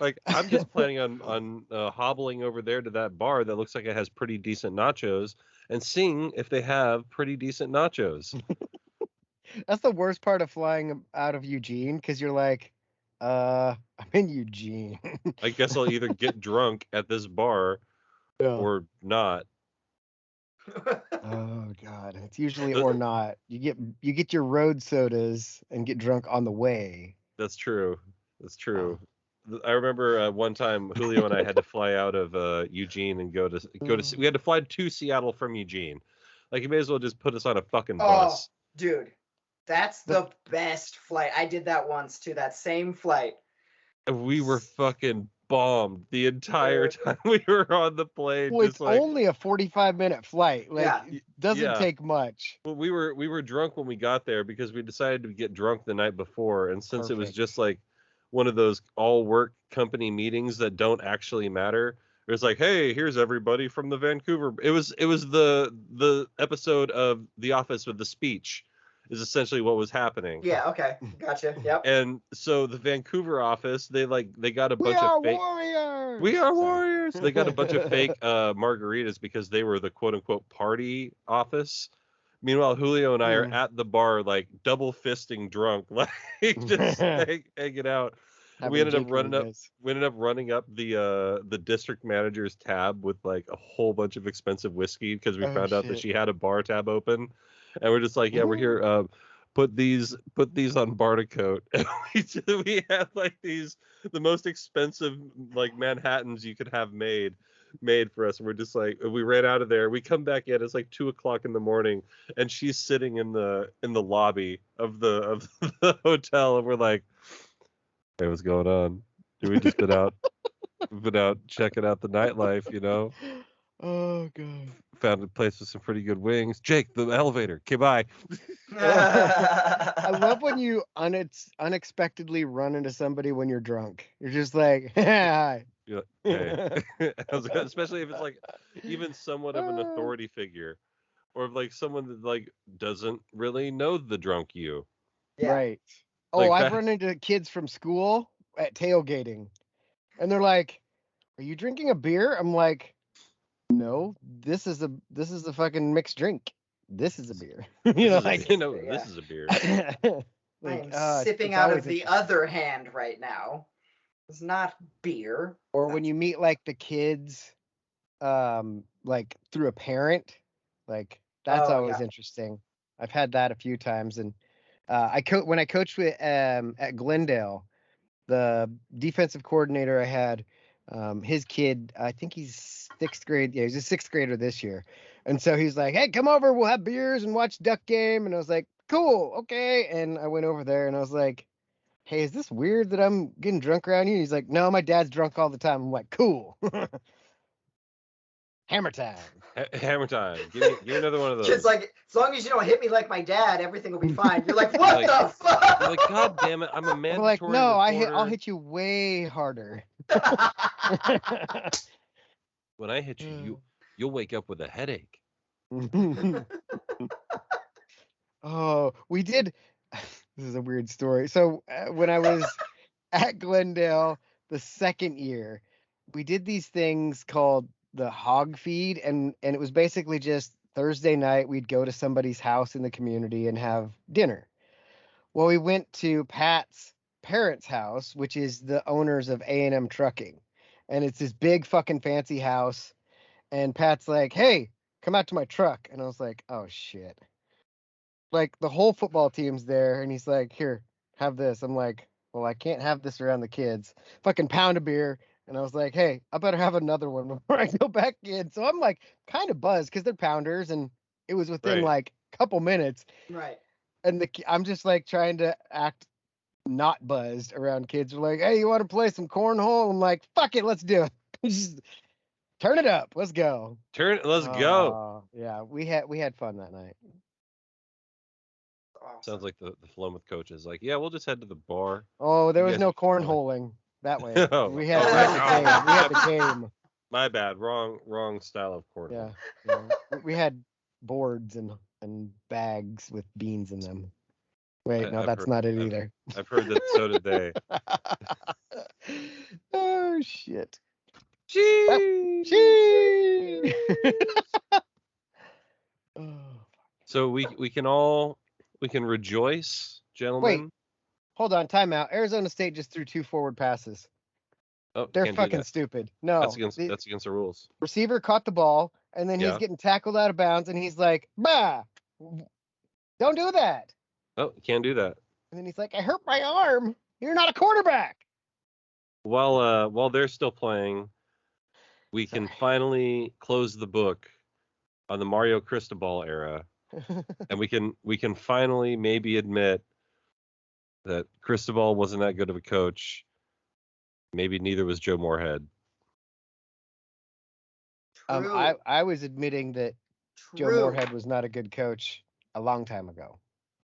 [SPEAKER 1] Like, I'm just planning on hobbling over there to that bar that looks like it has pretty decent nachos and seeing if they have pretty decent nachos.
[SPEAKER 3] That's the worst part of flying out of Eugene, because you're like, I'm in Eugene.
[SPEAKER 1] I guess I'll either get drunk at this bar or not.
[SPEAKER 3] Oh God, it's usually or not. You get your road sodas and get drunk on the way.
[SPEAKER 1] That's true. That's true. I remember one time Julio and I had to fly out of Eugene and go to. We had to fly to Seattle from Eugene. Like, you may as well just put us on a fucking bus.
[SPEAKER 2] Dude, that's the best flight. I did that once too. That same flight.
[SPEAKER 1] And we were fucking bombed the entire time we were on the plane.
[SPEAKER 3] Well,
[SPEAKER 1] just
[SPEAKER 3] it's
[SPEAKER 1] like,
[SPEAKER 3] only a 45-minute flight. Like,
[SPEAKER 2] Yeah.
[SPEAKER 3] it doesn't
[SPEAKER 1] Yeah.
[SPEAKER 3] take much.
[SPEAKER 1] well, we were drunk when we got there because we decided to get drunk the night before, and since it was
[SPEAKER 3] Perfect.
[SPEAKER 1] just like one of those all work company meetings that don't actually matter. It was like, hey, here's everybody from the Vancouver. It was the episode of The Office with the speech is essentially what was happening.
[SPEAKER 2] Yeah, okay. Gotcha. Yep.
[SPEAKER 1] And so the Vancouver office, they got a
[SPEAKER 3] We
[SPEAKER 1] bunch
[SPEAKER 3] are
[SPEAKER 1] of fake.
[SPEAKER 3] warriors.
[SPEAKER 1] We are
[SPEAKER 3] Sorry.
[SPEAKER 1] warriors. They got a bunch of fake margaritas because they were the quote unquote party office. Meanwhile, Julio and I are at the bar, like double fisting drunk, like just hanging out. We ended up running up the district manager's tab with like a whole bunch of expensive whiskey because we
[SPEAKER 3] Oh,
[SPEAKER 1] found out that
[SPEAKER 3] shit.
[SPEAKER 1] she had a bar tab open, and we're just like, yeah, we're here. put these on Barticoat. And we had like the most expensive like Manhattans you could have made for us. And we're just like, we ran out of there. We come back in. It's like 2:00 in the morning, and she's sitting in the lobby of the hotel, and we're like, hey, what's going on? We just been out checking out the nightlife, you know.
[SPEAKER 3] Oh god.
[SPEAKER 1] Found a place with some pretty good wings. Jake, the elevator. Okay, bye.
[SPEAKER 3] I love when you unexpectedly run into somebody when you're drunk. You're just like, hi.
[SPEAKER 1] You're like, hey. Especially if it's like even somewhat of an authority figure, or like someone that like doesn't really know the drunk you.
[SPEAKER 2] Yeah.
[SPEAKER 3] Right. Oh,
[SPEAKER 1] Like
[SPEAKER 3] I've
[SPEAKER 1] back-
[SPEAKER 3] run into kids from school at tailgating, and they're like, "Are you drinking a beer?" I'm like, "No, this is a fucking mixed drink. This is a beer." You know, like,
[SPEAKER 1] this is a beer.
[SPEAKER 2] I am
[SPEAKER 3] it's
[SPEAKER 2] sipping out
[SPEAKER 3] always
[SPEAKER 2] of the
[SPEAKER 3] interesting.
[SPEAKER 2] other hand right now. It's not beer.
[SPEAKER 3] Or when you meet like the kids, like through a parent, like that's
[SPEAKER 2] Oh,
[SPEAKER 3] always
[SPEAKER 2] yeah.
[SPEAKER 3] interesting. I've had that a few times, and when I coached with at Glendale, the defensive coordinator I had, his kid, I think he's 6th grade. Yeah, he's a 6th grader this year, and so he's like, "Hey, come over, we'll have beers and watch Duck game." And I was like, "Cool, okay." And I went over there, and I was like, "Hey, is this weird that I'm getting drunk around you?" He's like, "No, my dad's drunk all the time." I'm like, "Cool." Hammer time.
[SPEAKER 1] Hammer time. Give me another one of those.
[SPEAKER 2] Kid's like, as long as you don't hit me like my dad, everything will be fine. You're like, what
[SPEAKER 1] Like-
[SPEAKER 2] the fuck?
[SPEAKER 1] You're like, God damn it! I'm a
[SPEAKER 3] I'm
[SPEAKER 1] mandatory
[SPEAKER 3] like, no,
[SPEAKER 1] reporter.
[SPEAKER 3] I'll hit you way harder.
[SPEAKER 1] When I hit you, you'll wake up with a headache.
[SPEAKER 3] Oh, we did. This is a weird story. So when I was at Glendale the second year, we did these things called the hog feed, and it was basically just Thursday night we'd go to somebody's house in the community and have dinner. Well, we went to Pat's parents' house, which is the owners of A&M Trucking, and it's this big fucking fancy house. And Pat's like, "Hey, come out to my truck," and I was like, "Oh shit." Like the whole football team's there, and he's like, "Here, have this." I'm like, "Well, I can't have this around the kids." Fucking pound of beer, and I was like, "Hey, I better have another one before I go back in." So I'm like kind of buzzed because they're pounders, and it was within
[SPEAKER 1] Right.
[SPEAKER 3] like a couple minutes,
[SPEAKER 2] Right.
[SPEAKER 3] and I'm just like trying to act not buzzed around kids. They're like, "Hey, you want to play some cornhole?" I'm like, "Fuck it, let's do it." Just turn it up. Let's go.
[SPEAKER 1] Let's go.
[SPEAKER 3] Yeah, we had fun that night.
[SPEAKER 2] Awesome.
[SPEAKER 1] Sounds like the flow with coaches. Like, yeah, we'll just head to the bar.
[SPEAKER 3] Oh, there
[SPEAKER 1] You
[SPEAKER 3] was
[SPEAKER 1] guys
[SPEAKER 3] no
[SPEAKER 1] are fun.
[SPEAKER 3] cornholing that way.
[SPEAKER 1] Oh,
[SPEAKER 3] We had
[SPEAKER 2] oh,
[SPEAKER 3] the game. We had the game.
[SPEAKER 1] My bad. Wrong style of cornhole.
[SPEAKER 3] Yeah. Yeah. We had boards and bags with beans in them. Wait, no,
[SPEAKER 1] I've
[SPEAKER 3] that's
[SPEAKER 1] heard-
[SPEAKER 3] not it
[SPEAKER 1] I've-
[SPEAKER 3] either.
[SPEAKER 1] I've heard that so did they.
[SPEAKER 3] Oh shit.
[SPEAKER 1] Gee.
[SPEAKER 3] Gee. Oh.
[SPEAKER 1] So we can rejoice, gentlemen.
[SPEAKER 3] Hold on, timeout. Arizona State just threw 2 forward passes.
[SPEAKER 1] Oh,
[SPEAKER 3] They're
[SPEAKER 1] can't do
[SPEAKER 3] fucking
[SPEAKER 1] that.
[SPEAKER 3] stupid. No.
[SPEAKER 1] That's
[SPEAKER 3] the
[SPEAKER 1] against the rules.
[SPEAKER 3] receiver caught the ball, and then
[SPEAKER 1] Yeah.
[SPEAKER 3] he's getting tackled out of bounds, and he's like, "Bah, don't do that."
[SPEAKER 1] Oh, can't do that.
[SPEAKER 3] And then he's like, "I hurt my arm. You're not a quarterback."
[SPEAKER 1] While they're still playing, we can finally close the book on the Mario Cristobal era, and we can finally maybe admit that Cristobal wasn't that good of a coach. Maybe neither was Joe Moorhead.
[SPEAKER 2] True.
[SPEAKER 3] I was admitting that Joe
[SPEAKER 2] True.
[SPEAKER 3] Moorhead was not a good coach a long time ago.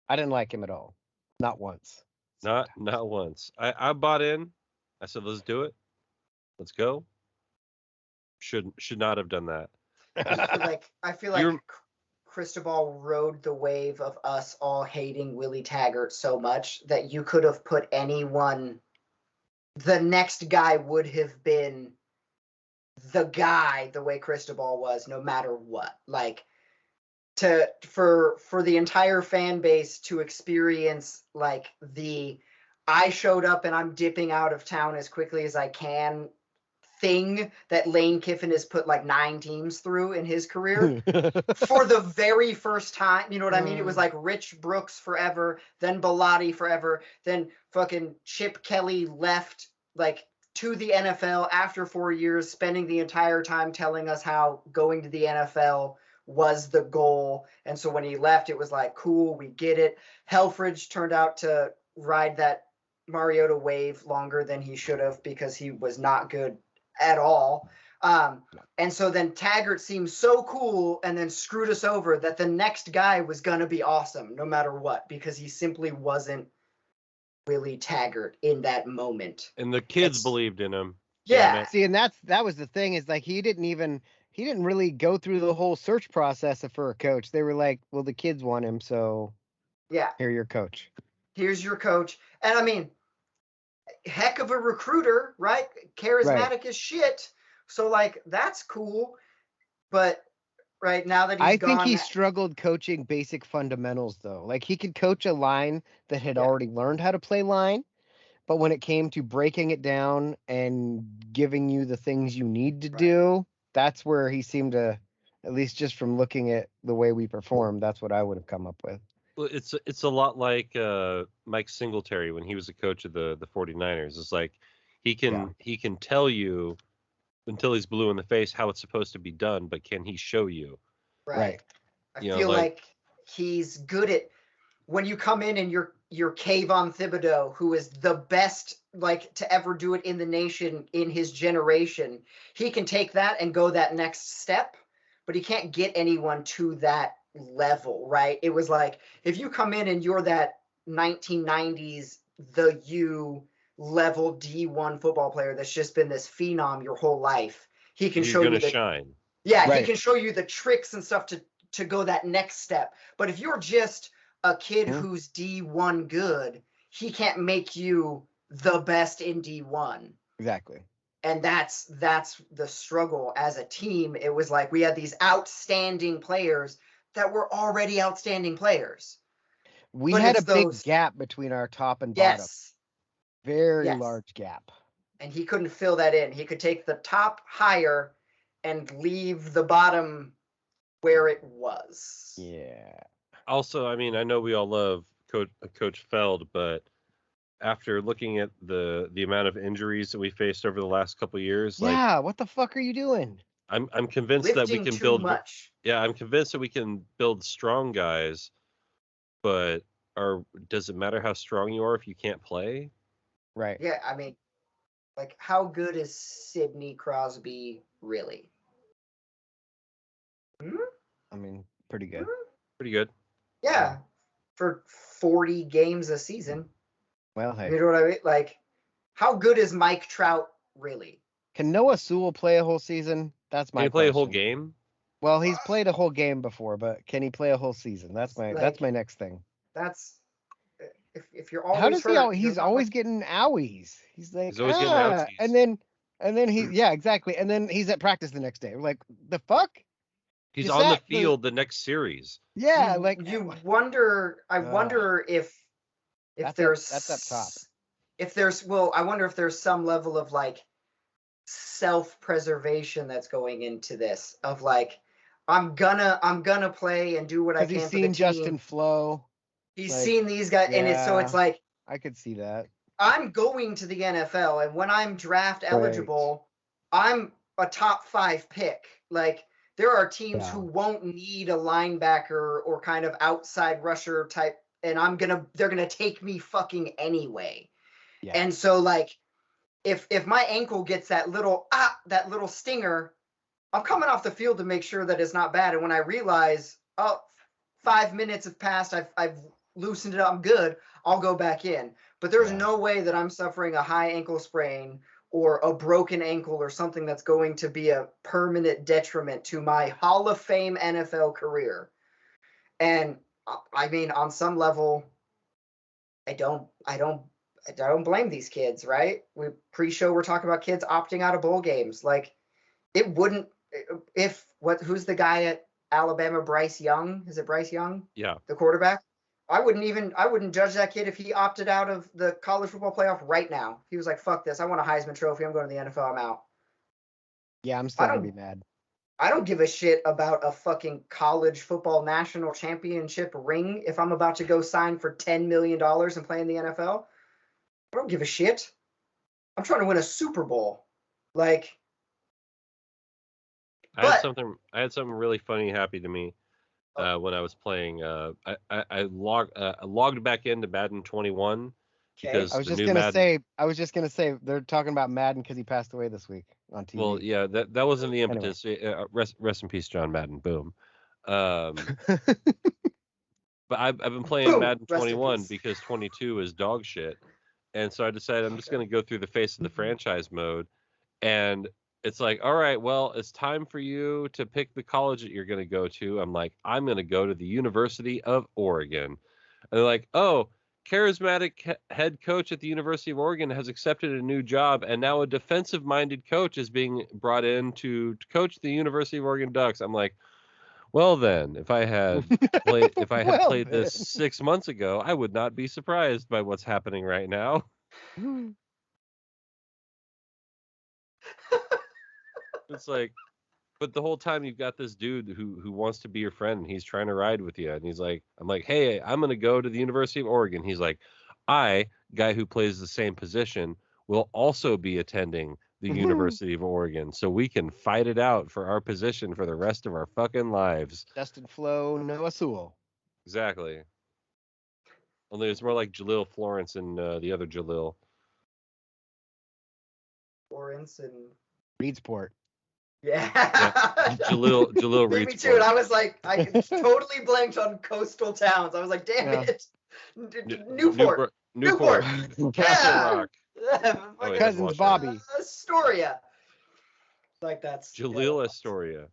[SPEAKER 3] I didn't like him at all. Not once.
[SPEAKER 1] Not once. I bought in. I said, let's do it. Let's go. Should not have done that.
[SPEAKER 2] I feel like Cristobal rode the wave of us all hating Willie Taggart so much that you could have put anyone. The next guy would have been the guy the way Cristobal was, no matter what. Like for the entire fan base to experience like I showed up and I'm dipping out of town as quickly as I can thing that Lane Kiffin has put like 9 teams through in his career. For the very first time, you know what I mean? It was like Rich Brooks forever, then Bellotti forever, then fucking Chip Kelly left like to the NFL after 4 years, spending the entire time telling us how going to the NFL was the goal. And so when he left, it was like, cool, we get it. Helfrich turned out to ride that Mariota wave longer than he should have because he was not good at all. And so then Taggart seemed so cool and then screwed us over that the next guy was going to be awesome no matter what, because he simply wasn't Willie Taggart in that moment.
[SPEAKER 1] And the kids believed in him.
[SPEAKER 2] Yeah.
[SPEAKER 3] See, and that was the thing, is like he didn't really go through the whole search process for a coach. They were like, well, the kids want him, so
[SPEAKER 2] Yeah.
[SPEAKER 3] here's your coach.
[SPEAKER 2] Here's your coach. And I mean, heck of a recruiter, right? Charismatic as shit. So like that's cool. But right now that he's gone,
[SPEAKER 3] I think he struggled coaching basic fundamentals though. Like he could coach a line that had already learned how to play line, but when it came to breaking it down and giving you the things you need to do, that's where he seemed to, at least just from looking at the way we performed, that's what I would have come up with.
[SPEAKER 1] Well, it's a lot like Mike Singletary when he was a coach of the 49ers. It's like he can tell you until he's blue in the face how it's supposed to be done, but can he show you?
[SPEAKER 2] Right. I
[SPEAKER 1] You know,
[SPEAKER 2] feel like he's good at when you come in and you're Kayvon Thibodeau, who is the best like to ever do it in the nation in his generation. He can take that and go that next step, but he can't get anyone to that level, right? It was like if you come in and you're that 1990s the U level D1 football player that's just been this phenom your whole life, he can show you the
[SPEAKER 1] shine.
[SPEAKER 2] Yeah, he can show you the tricks and stuff to go that next step. But if you're just a kid who's D1 good, he can't make you the best in D1.
[SPEAKER 3] Exactly.
[SPEAKER 2] And that's the struggle as a team. It was like we had these outstanding players that were already outstanding players.
[SPEAKER 3] We had a big gap between our top and bottom.
[SPEAKER 2] Yes.
[SPEAKER 3] Very large gap.
[SPEAKER 2] And he couldn't fill that in. He could take the top higher and leave the bottom where it was.
[SPEAKER 3] Yeah.
[SPEAKER 1] Also, I mean, I know we all love Coach Feld, but after looking at the amount of injuries that we faced over the last couple of years,
[SPEAKER 3] what the fuck are you doing?
[SPEAKER 1] I'm convinced that we can build. Yeah, I'm convinced that we can build strong guys, but does it matter how strong you are if you can't play?
[SPEAKER 3] Right.
[SPEAKER 2] Yeah, I mean, like, how good is Sidney Crosby really?
[SPEAKER 3] I mean, pretty good.
[SPEAKER 1] Pretty good.
[SPEAKER 2] Yeah, for 40 games a season.
[SPEAKER 3] Well, hey.
[SPEAKER 2] You know what I mean? Like, how good is Mike Trout really?
[SPEAKER 3] Can Noah Sewell play a whole season? That's my question.
[SPEAKER 1] Can he play a whole game?
[SPEAKER 3] Well, he's played a whole game before, but can he play a whole season? That's my next thing.
[SPEAKER 2] That's if you're always
[SPEAKER 3] how does
[SPEAKER 2] hurt,
[SPEAKER 3] he's always getting owies. He's like,
[SPEAKER 1] he's always getting outsies.
[SPEAKER 3] and then he exactly. And then he's at practice the next day. We're like, the fuck?
[SPEAKER 1] He's on the field the next series.
[SPEAKER 3] Yeah,
[SPEAKER 2] you wonder. I wonder if there's
[SPEAKER 3] that's up top.
[SPEAKER 2] If there's I wonder if there's some level of like self-preservation that's going into this of like I'm gonna play and do what I can
[SPEAKER 3] he's
[SPEAKER 2] for
[SPEAKER 3] seen
[SPEAKER 2] the team.
[SPEAKER 3] Justin Flo.
[SPEAKER 2] He's seen these guys, and it's like
[SPEAKER 3] I could see that.
[SPEAKER 2] I'm going to the NFL, and when I'm draft eligible, I'm a top 5 pick. Like there are teams who won't need a linebacker or kind of outside rusher type, and they're gonna take me fucking anyway. Yeah. And so like if my ankle gets that little stinger, I'm coming off the field to make sure that it's not bad. And when I realize, 5 minutes have passed, I've loosened it up, I'm good, I'll go back in. But there's no way that I'm suffering a high ankle sprain or a broken ankle or something that's going to be a permanent detriment to my Hall of Fame NFL career. And I mean, on some level, I don't blame these kids, right? Pre-show we're talking about kids opting out of bowl games. Like it wouldn't who's the guy at Alabama, Bryce Young? Is it Bryce Young?
[SPEAKER 1] Yeah.
[SPEAKER 2] The quarterback? I wouldn't judge that kid if he opted out of the college football playoff right now. He was like, fuck this. I want a Heisman Trophy. I'm going to the NFL. I'm out.
[SPEAKER 3] Yeah, I'm still
[SPEAKER 2] I
[SPEAKER 3] gonna
[SPEAKER 2] don't-
[SPEAKER 3] be mad.
[SPEAKER 2] I don't give a shit about a fucking college football national championship ring if I'm about to go sign for $10 million and play in the NFL. I don't give a shit. I'm trying to win a Super Bowl. Like,
[SPEAKER 1] I had
[SPEAKER 2] but
[SPEAKER 1] something really funny happen to me when I was playing. I logged back into Madden 21 because
[SPEAKER 3] I was
[SPEAKER 1] the
[SPEAKER 3] just
[SPEAKER 1] new
[SPEAKER 3] gonna
[SPEAKER 1] Madden.
[SPEAKER 3] say they're talking about Madden because he passed away this week on TV.
[SPEAKER 1] Well, yeah, that wasn't the
[SPEAKER 3] Anyway.
[SPEAKER 1] impetus. Rest in peace, John Madden. Boom. Um, but I've been playing
[SPEAKER 2] Boom!
[SPEAKER 1] Madden
[SPEAKER 2] Rest in
[SPEAKER 1] 21
[SPEAKER 2] peace.
[SPEAKER 1] because 22 is dog shit, and so I decided I'm just going to go through the face of the franchise mode, and it's like, all right, well, it's time for you to pick the college that you're going to go to. I'm like, I'm going to go to the University of Oregon. And they're like, oh, charismatic head coach at the University of Oregon has accepted a new job, and now a defensive-minded coach is being brought in to coach the University of Oregon Ducks. I'm like, well, then, if I had played this 6 months ago, I would not be surprised by what's happening right now. It's like, but the whole time you've got this dude who wants to be your friend, and he's trying to ride with you, and he's like, I'm like, hey, I'm gonna go to the University of Oregon. He's like, guy who plays the same position, will also be attending the University of Oregon, so we can fight it out for our position for the rest of our fucking lives.
[SPEAKER 3] Dustin Flo, Noah Sewell.
[SPEAKER 1] Exactly. Only it's more like Jaleel Florence and the other Jaleel.
[SPEAKER 2] Florence and
[SPEAKER 3] Reedsport.
[SPEAKER 2] yeah.
[SPEAKER 1] Jaleel
[SPEAKER 2] Me
[SPEAKER 1] Reedsport.
[SPEAKER 2] too. And I was like, I totally blanked on coastal towns. I was like, damn
[SPEAKER 3] Yeah.
[SPEAKER 2] it. Newport.
[SPEAKER 1] Newport.
[SPEAKER 2] Yeah.
[SPEAKER 1] Castle Rock.
[SPEAKER 2] Fucking
[SPEAKER 3] Cousins Bobby.
[SPEAKER 2] Astoria. Like that's
[SPEAKER 1] Jaleel Astoria.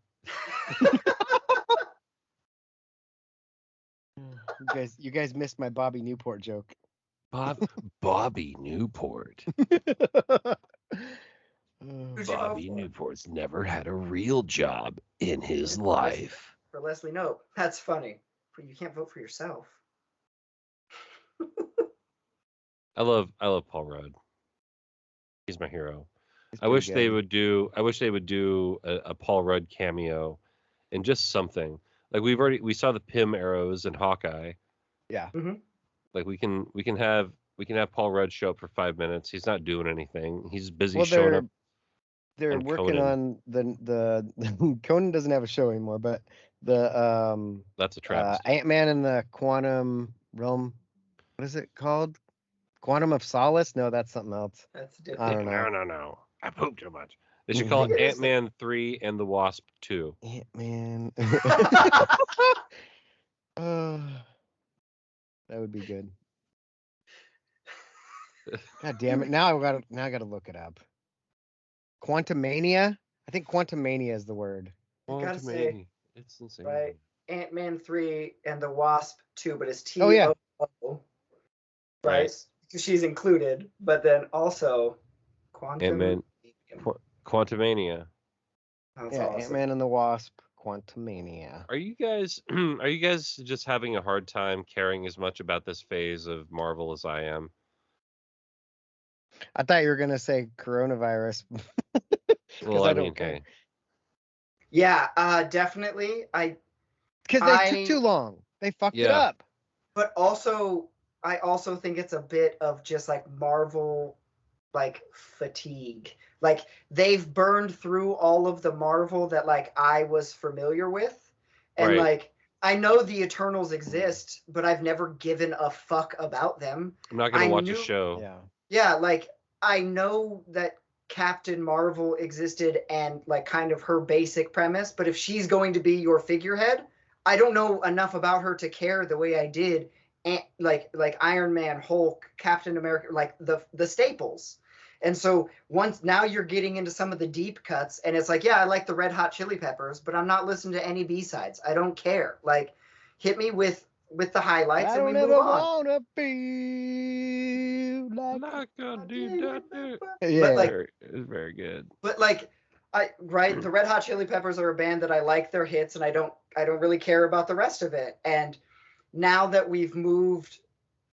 [SPEAKER 3] You guys missed my Bobby Newport joke.
[SPEAKER 1] Bobby Newport.
[SPEAKER 2] Who'd you vote
[SPEAKER 4] Bobby
[SPEAKER 2] for?
[SPEAKER 4] Newport's never had a real job in his
[SPEAKER 2] For
[SPEAKER 4] life.
[SPEAKER 2] For Leslie Knope. That's funny. But you can't vote for yourself.
[SPEAKER 1] I love Paul Rudd. He's my hero.
[SPEAKER 3] He's
[SPEAKER 1] I wish
[SPEAKER 3] pretty
[SPEAKER 1] they
[SPEAKER 3] good.
[SPEAKER 1] would do a Paul Rudd cameo and just something. Like we saw the Pym arrows in Hawkeye.
[SPEAKER 3] Yeah.
[SPEAKER 1] Like we can have Paul Rudd show up for 5 minutes. He's not doing anything. He's busy
[SPEAKER 3] Well,
[SPEAKER 1] showing up.
[SPEAKER 3] they're
[SPEAKER 1] on
[SPEAKER 3] working
[SPEAKER 1] Conan.
[SPEAKER 3] on the Conan doesn't have a show anymore, but the
[SPEAKER 1] That's a travesty.
[SPEAKER 3] Ant-Man and the Quantum Realm. What is it called? Quantum of Solace? No, that's something else.
[SPEAKER 2] That's
[SPEAKER 3] I
[SPEAKER 2] different.
[SPEAKER 3] don't know.
[SPEAKER 1] No. I pooped too much. They should call it
[SPEAKER 2] It is
[SPEAKER 1] Ant-Man 3 and the Wasp 2.
[SPEAKER 3] Ant-Man. That would be good. God damn it! Now I gotta look it up. Quantumania? I think Quantumania is the word.
[SPEAKER 2] You gotta say,
[SPEAKER 1] Quantumania. It's insane.
[SPEAKER 2] right? Ant-Man 3 and the Wasp 2, but it's T-O-O.
[SPEAKER 3] Oh, yeah.
[SPEAKER 2] Right? Because she's included, but then also Quantum.
[SPEAKER 1] Ant-Man. Quantumania.
[SPEAKER 2] That's
[SPEAKER 3] Yeah,
[SPEAKER 2] awesome.
[SPEAKER 3] Ant-Man and the Wasp. Quantumania.
[SPEAKER 1] Are you guys just having a hard time caring as much about this phase of Marvel as I am?
[SPEAKER 3] I thought you were gonna say coronavirus.
[SPEAKER 1] Well,
[SPEAKER 3] I
[SPEAKER 1] I
[SPEAKER 3] don't
[SPEAKER 1] mean,
[SPEAKER 3] care.
[SPEAKER 1] hey,
[SPEAKER 2] Yeah, definitely.
[SPEAKER 3] Because they took too long. They fucked it
[SPEAKER 1] Yeah.
[SPEAKER 3] up.
[SPEAKER 2] But also, I also think it's a bit of just like Marvel, like fatigue. Like they've burned through all of the Marvel that like I was familiar with, and
[SPEAKER 1] Right.
[SPEAKER 2] like I know the Eternals exist, but I've never given a fuck about them.
[SPEAKER 1] I'm not gonna
[SPEAKER 2] I
[SPEAKER 1] watch
[SPEAKER 2] knew-
[SPEAKER 1] a show.
[SPEAKER 3] Yeah.
[SPEAKER 2] Yeah, like I know that Captain Marvel existed and like kind of her basic premise, but if she's going to be your figurehead, I don't know enough about her to care the way I did and like Iron Man, Hulk, Captain America, like the staples. And so once now you're getting into some of the deep cuts and it's like, yeah, I like the Red Hot Chili Peppers, but I'm not listening to any B-sides. I don't care. Like hit me with the highlights
[SPEAKER 3] I
[SPEAKER 2] and we
[SPEAKER 3] don't
[SPEAKER 2] move
[SPEAKER 3] ever
[SPEAKER 2] on.
[SPEAKER 3] wanna be like.
[SPEAKER 1] Like a dude.
[SPEAKER 3] Yeah.
[SPEAKER 2] But like
[SPEAKER 1] It's very good.
[SPEAKER 2] But like the Red Hot Chili Peppers are a band that I like their hits and I don't really care about the rest of it. And now that we've moved,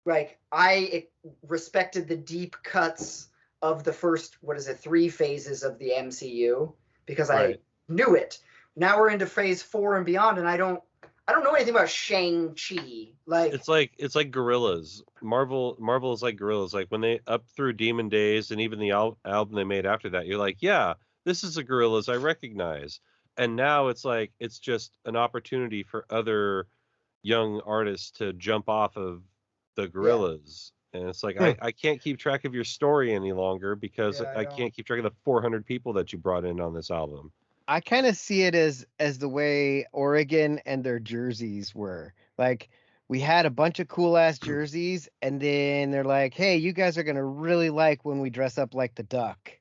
[SPEAKER 2] like I respected the deep cuts of the first 3 phases of the MCU, because
[SPEAKER 1] Right.
[SPEAKER 2] I knew it. Now we're into phase 4 and beyond, and I don't know anything about Shang-Chi. Like,
[SPEAKER 1] It's like Gorillas. Marvel is like Gorillas. Like when they up through Demon Days and even the album they made after that, you're like, yeah, this is a Gorillas I recognize. And now it's like it's just an opportunity for other young artists to jump off of the Gorillas. And it's like I can't keep track of your story any longer because
[SPEAKER 2] Yeah, I
[SPEAKER 1] I
[SPEAKER 2] don't.
[SPEAKER 1] can't keep track of the 400 people that you brought in on this album.
[SPEAKER 3] I kind of see it as the way Oregon and their jerseys were. Like we had a bunch of cool ass jerseys, and then they're like, "Hey, you guys are gonna really like when we dress up like the duck."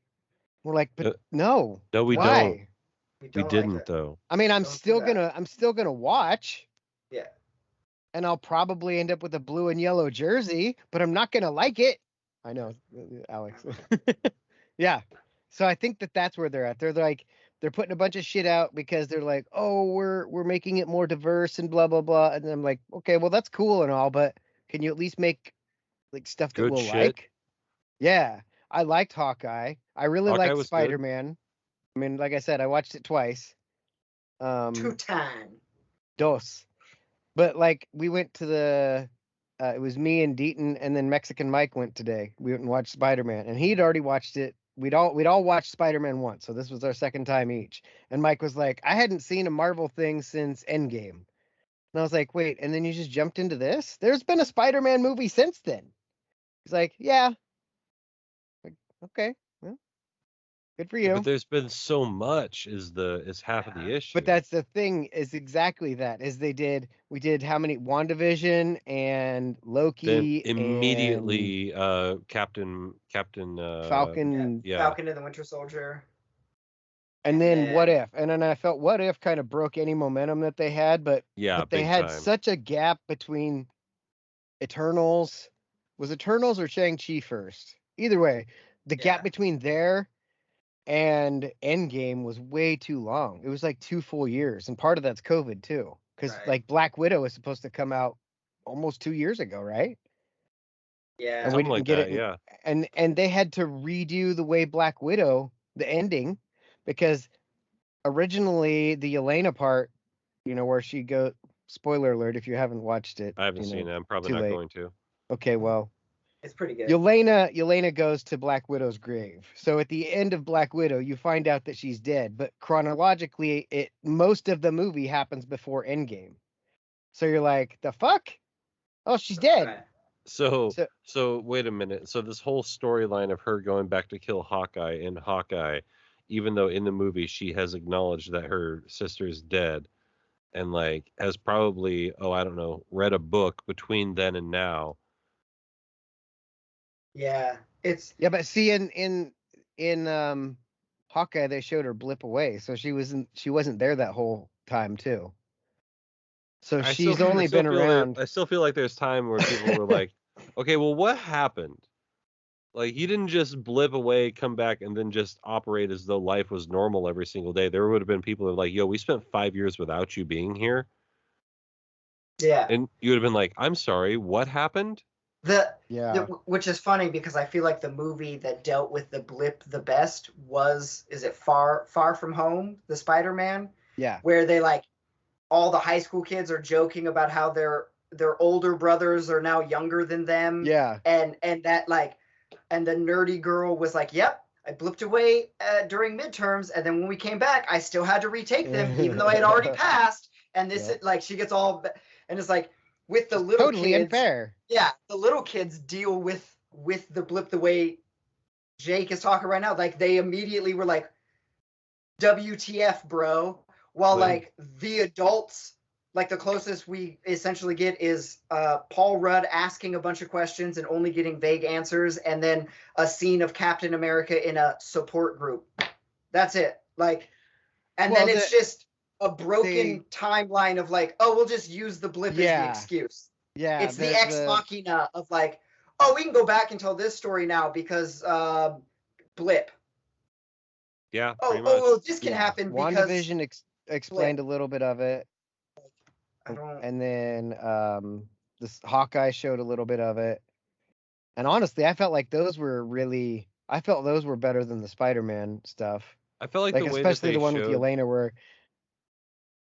[SPEAKER 3] We're like, "But
[SPEAKER 1] Uh,
[SPEAKER 3] no,
[SPEAKER 1] No, we don't.
[SPEAKER 3] why?"
[SPEAKER 2] We
[SPEAKER 1] We
[SPEAKER 2] don't like
[SPEAKER 1] didn't
[SPEAKER 2] it.
[SPEAKER 1] though.
[SPEAKER 3] I mean, I'm
[SPEAKER 2] Don't do
[SPEAKER 3] still
[SPEAKER 2] that.
[SPEAKER 3] gonna watch,
[SPEAKER 2] Yeah.
[SPEAKER 3] and I'll probably end up with a blue and yellow jersey, but I'm not gonna like it. I know, Alex. Yeah. So I think that that's where they're at. They're like they're putting a bunch of shit out because they're like, "Oh, we're making it more diverse and blah blah blah." And I'm like, "Okay, well that's cool and all, but can you at least make like stuff that
[SPEAKER 1] Good
[SPEAKER 3] we'll
[SPEAKER 1] shit.
[SPEAKER 3] like?" Yeah. I liked Hawkeye. I really
[SPEAKER 1] Hawkeye
[SPEAKER 3] liked
[SPEAKER 1] was good.
[SPEAKER 3] Spider-Man. I mean, like I said, I watched it twice.
[SPEAKER 2] 2 time.
[SPEAKER 3] Dos. But like we went to the it was me and Deaton and then Mexican Mike went today. We went and watched Spider-Man and he'd already watched it. We'd all watched Spider-Man once, so this was our second time each. And Mike was like, I hadn't seen a Marvel thing since Endgame. And I was like, wait, and then you just jumped into this? There's been a Spider-Man movie since then. He's like, yeah. Like, okay. Well, good for
[SPEAKER 1] Yeah, but
[SPEAKER 3] you.
[SPEAKER 1] there's been so much is half of the
[SPEAKER 2] Yeah.
[SPEAKER 1] issue.
[SPEAKER 3] But that's the thing is exactly that is we did how many WandaVision and
[SPEAKER 1] Then
[SPEAKER 3] Loki and
[SPEAKER 1] immediately Captain
[SPEAKER 3] Falcon
[SPEAKER 2] Yeah.
[SPEAKER 1] yeah.
[SPEAKER 2] Falcon and the Winter Soldier.
[SPEAKER 3] and
[SPEAKER 2] And
[SPEAKER 3] then What
[SPEAKER 2] then
[SPEAKER 3] If. And then I felt What If kind of broke any momentum that they had, but
[SPEAKER 1] Yeah,
[SPEAKER 3] they
[SPEAKER 1] big
[SPEAKER 3] had
[SPEAKER 1] time.
[SPEAKER 3] such a gap between Eternals. Was Eternals or Shang-Chi first? Either way, the gap
[SPEAKER 2] Yeah.
[SPEAKER 3] between there and Endgame was way too long. It was like 2 full years, and part of that's COVID too, because
[SPEAKER 2] Right.
[SPEAKER 3] like Black Widow was supposed to come out almost 2 years ago, right? And
[SPEAKER 2] Yeah.
[SPEAKER 3] we
[SPEAKER 1] Something
[SPEAKER 3] didn't
[SPEAKER 1] like
[SPEAKER 3] get
[SPEAKER 1] that,
[SPEAKER 3] it,
[SPEAKER 1] yeah.
[SPEAKER 3] and they had to redo the way Black Widow, the ending, because originally the Elena part, where she go. Spoiler alert if you haven't watched it,
[SPEAKER 1] I haven't seen it. I'm probably
[SPEAKER 3] too
[SPEAKER 1] not
[SPEAKER 3] late.
[SPEAKER 1] going to.
[SPEAKER 3] Okay, well,
[SPEAKER 2] It's pretty good.
[SPEAKER 3] Yelena goes to Black Widow's grave. So at the end of Black Widow, you find out that she's dead, but chronologically, most of the movie happens before Endgame. So you're like, the fuck? Oh, she's dead.
[SPEAKER 2] Right.
[SPEAKER 1] So
[SPEAKER 3] So
[SPEAKER 1] so wait a minute. So this whole storyline of her going back to kill Hawkeye in Hawkeye, even though in the movie she has acknowledged that her sister's dead and like has probably, oh, I don't know, read a book between then and now.
[SPEAKER 2] Yeah. It's
[SPEAKER 3] yeah, but see in Hawkeye they showed her blip away, so she wasn't there that whole time too. So she's only been around.
[SPEAKER 1] I still feel like there's time where people were like, okay, well, what happened? Like he didn't just blip away, come back, and then just operate as though life was normal every single day. There would have been people who were like, yo, we spent 5 years without you being here.
[SPEAKER 2] yeah.
[SPEAKER 1] And you would have been like, I'm sorry, what happened?
[SPEAKER 3] Yeah.
[SPEAKER 2] Which is funny because I feel like the movie that dealt with the blip the best is it Far From Home, the Spider-Man,
[SPEAKER 3] Yeah.
[SPEAKER 2] where they like all the high school kids are joking about how their older brothers are now younger than them.
[SPEAKER 3] Yeah.
[SPEAKER 2] And that like, and the nerdy girl was like, "Yep, I blipped away during midterms, and then when we came back, I still had to retake them, even though I had already passed." And this
[SPEAKER 3] Yep.
[SPEAKER 2] is like, she gets all, and it's like with the little
[SPEAKER 3] Totally
[SPEAKER 2] kids,
[SPEAKER 3] unfair.
[SPEAKER 2] yeah, the little kids deal with the blip the way Jake is talking right now. Like they immediately were like, WTF, bro. While
[SPEAKER 1] When
[SPEAKER 2] like the adults, like the closest we essentially get is Paul Rudd asking a bunch of questions and only getting vague answers, and then a scene of Captain America in a support group. That's it. Like, and
[SPEAKER 3] Well,
[SPEAKER 2] then it's just a broken timeline of like, oh, we'll just use the blip as the
[SPEAKER 3] Yeah.
[SPEAKER 2] excuse.
[SPEAKER 3] Yeah.
[SPEAKER 2] It's the ex machina of like, oh, we can go back and tell this story now because blip.
[SPEAKER 1] yeah,
[SPEAKER 2] Oh,
[SPEAKER 1] pretty much.
[SPEAKER 2] well, this can happen because
[SPEAKER 3] WandaVision explained a little bit of it,
[SPEAKER 2] I don't.
[SPEAKER 3] and then this Hawkeye showed a little bit of it. And honestly, I felt those were better than the Spider-Man stuff.
[SPEAKER 1] I felt like
[SPEAKER 3] Like
[SPEAKER 1] the way that
[SPEAKER 3] especially
[SPEAKER 1] they
[SPEAKER 3] the one with
[SPEAKER 1] showed.
[SPEAKER 3] Yelena where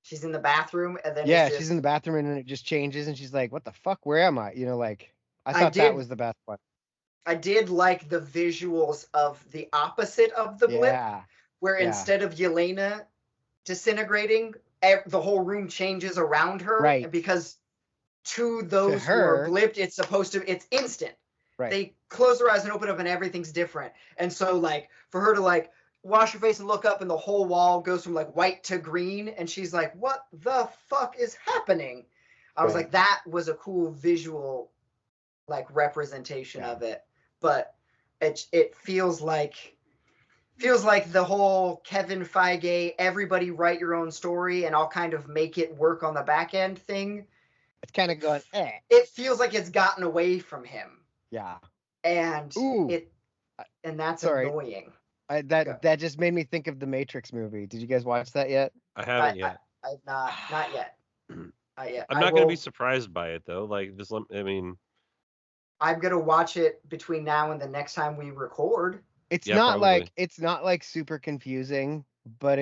[SPEAKER 2] She's in the bathroom and then
[SPEAKER 3] yeah,
[SPEAKER 2] it's just,
[SPEAKER 3] she's in the bathroom and then it just changes and she's like, "What the fuck? Where am I?" You know, like I
[SPEAKER 2] I
[SPEAKER 3] thought that
[SPEAKER 2] did
[SPEAKER 3] was the best one.
[SPEAKER 2] I did like the visuals of the opposite of the blip,
[SPEAKER 3] Yeah.
[SPEAKER 2] where
[SPEAKER 3] Yeah.
[SPEAKER 2] instead of Yelena disintegrating, the whole room changes around her.
[SPEAKER 3] Right.
[SPEAKER 2] And because to those who are
[SPEAKER 3] her-
[SPEAKER 2] blipped, it's instant.
[SPEAKER 3] Right.
[SPEAKER 2] They close their eyes and open up and everything's different. And so like for her to like wash her face and look up and the whole wall goes from like white to green and she's like, what the fuck is happening? I was
[SPEAKER 3] Right.
[SPEAKER 2] like, that was a cool visual like representation
[SPEAKER 3] Yeah.
[SPEAKER 2] of it. But it feels like the whole Kevin Feige, everybody write your own story and I'll kind of make it work on the back end thing.
[SPEAKER 3] It's kind of going,
[SPEAKER 2] It feels like it's gotten away from him.
[SPEAKER 3] Yeah.
[SPEAKER 2] And
[SPEAKER 3] Ooh.
[SPEAKER 2] that's
[SPEAKER 3] Sorry.
[SPEAKER 2] annoying.
[SPEAKER 3] That just made me think of the Matrix movie. Did you guys watch that yet?
[SPEAKER 1] I haven't yet.
[SPEAKER 2] I've not yet. Not yet.
[SPEAKER 1] I'm not going to be surprised by it though. Like just, I mean,
[SPEAKER 2] I'm gonna watch it between now and the next time we record.
[SPEAKER 3] It's
[SPEAKER 1] Yeah,
[SPEAKER 3] not
[SPEAKER 1] probably.
[SPEAKER 3] like super confusing, but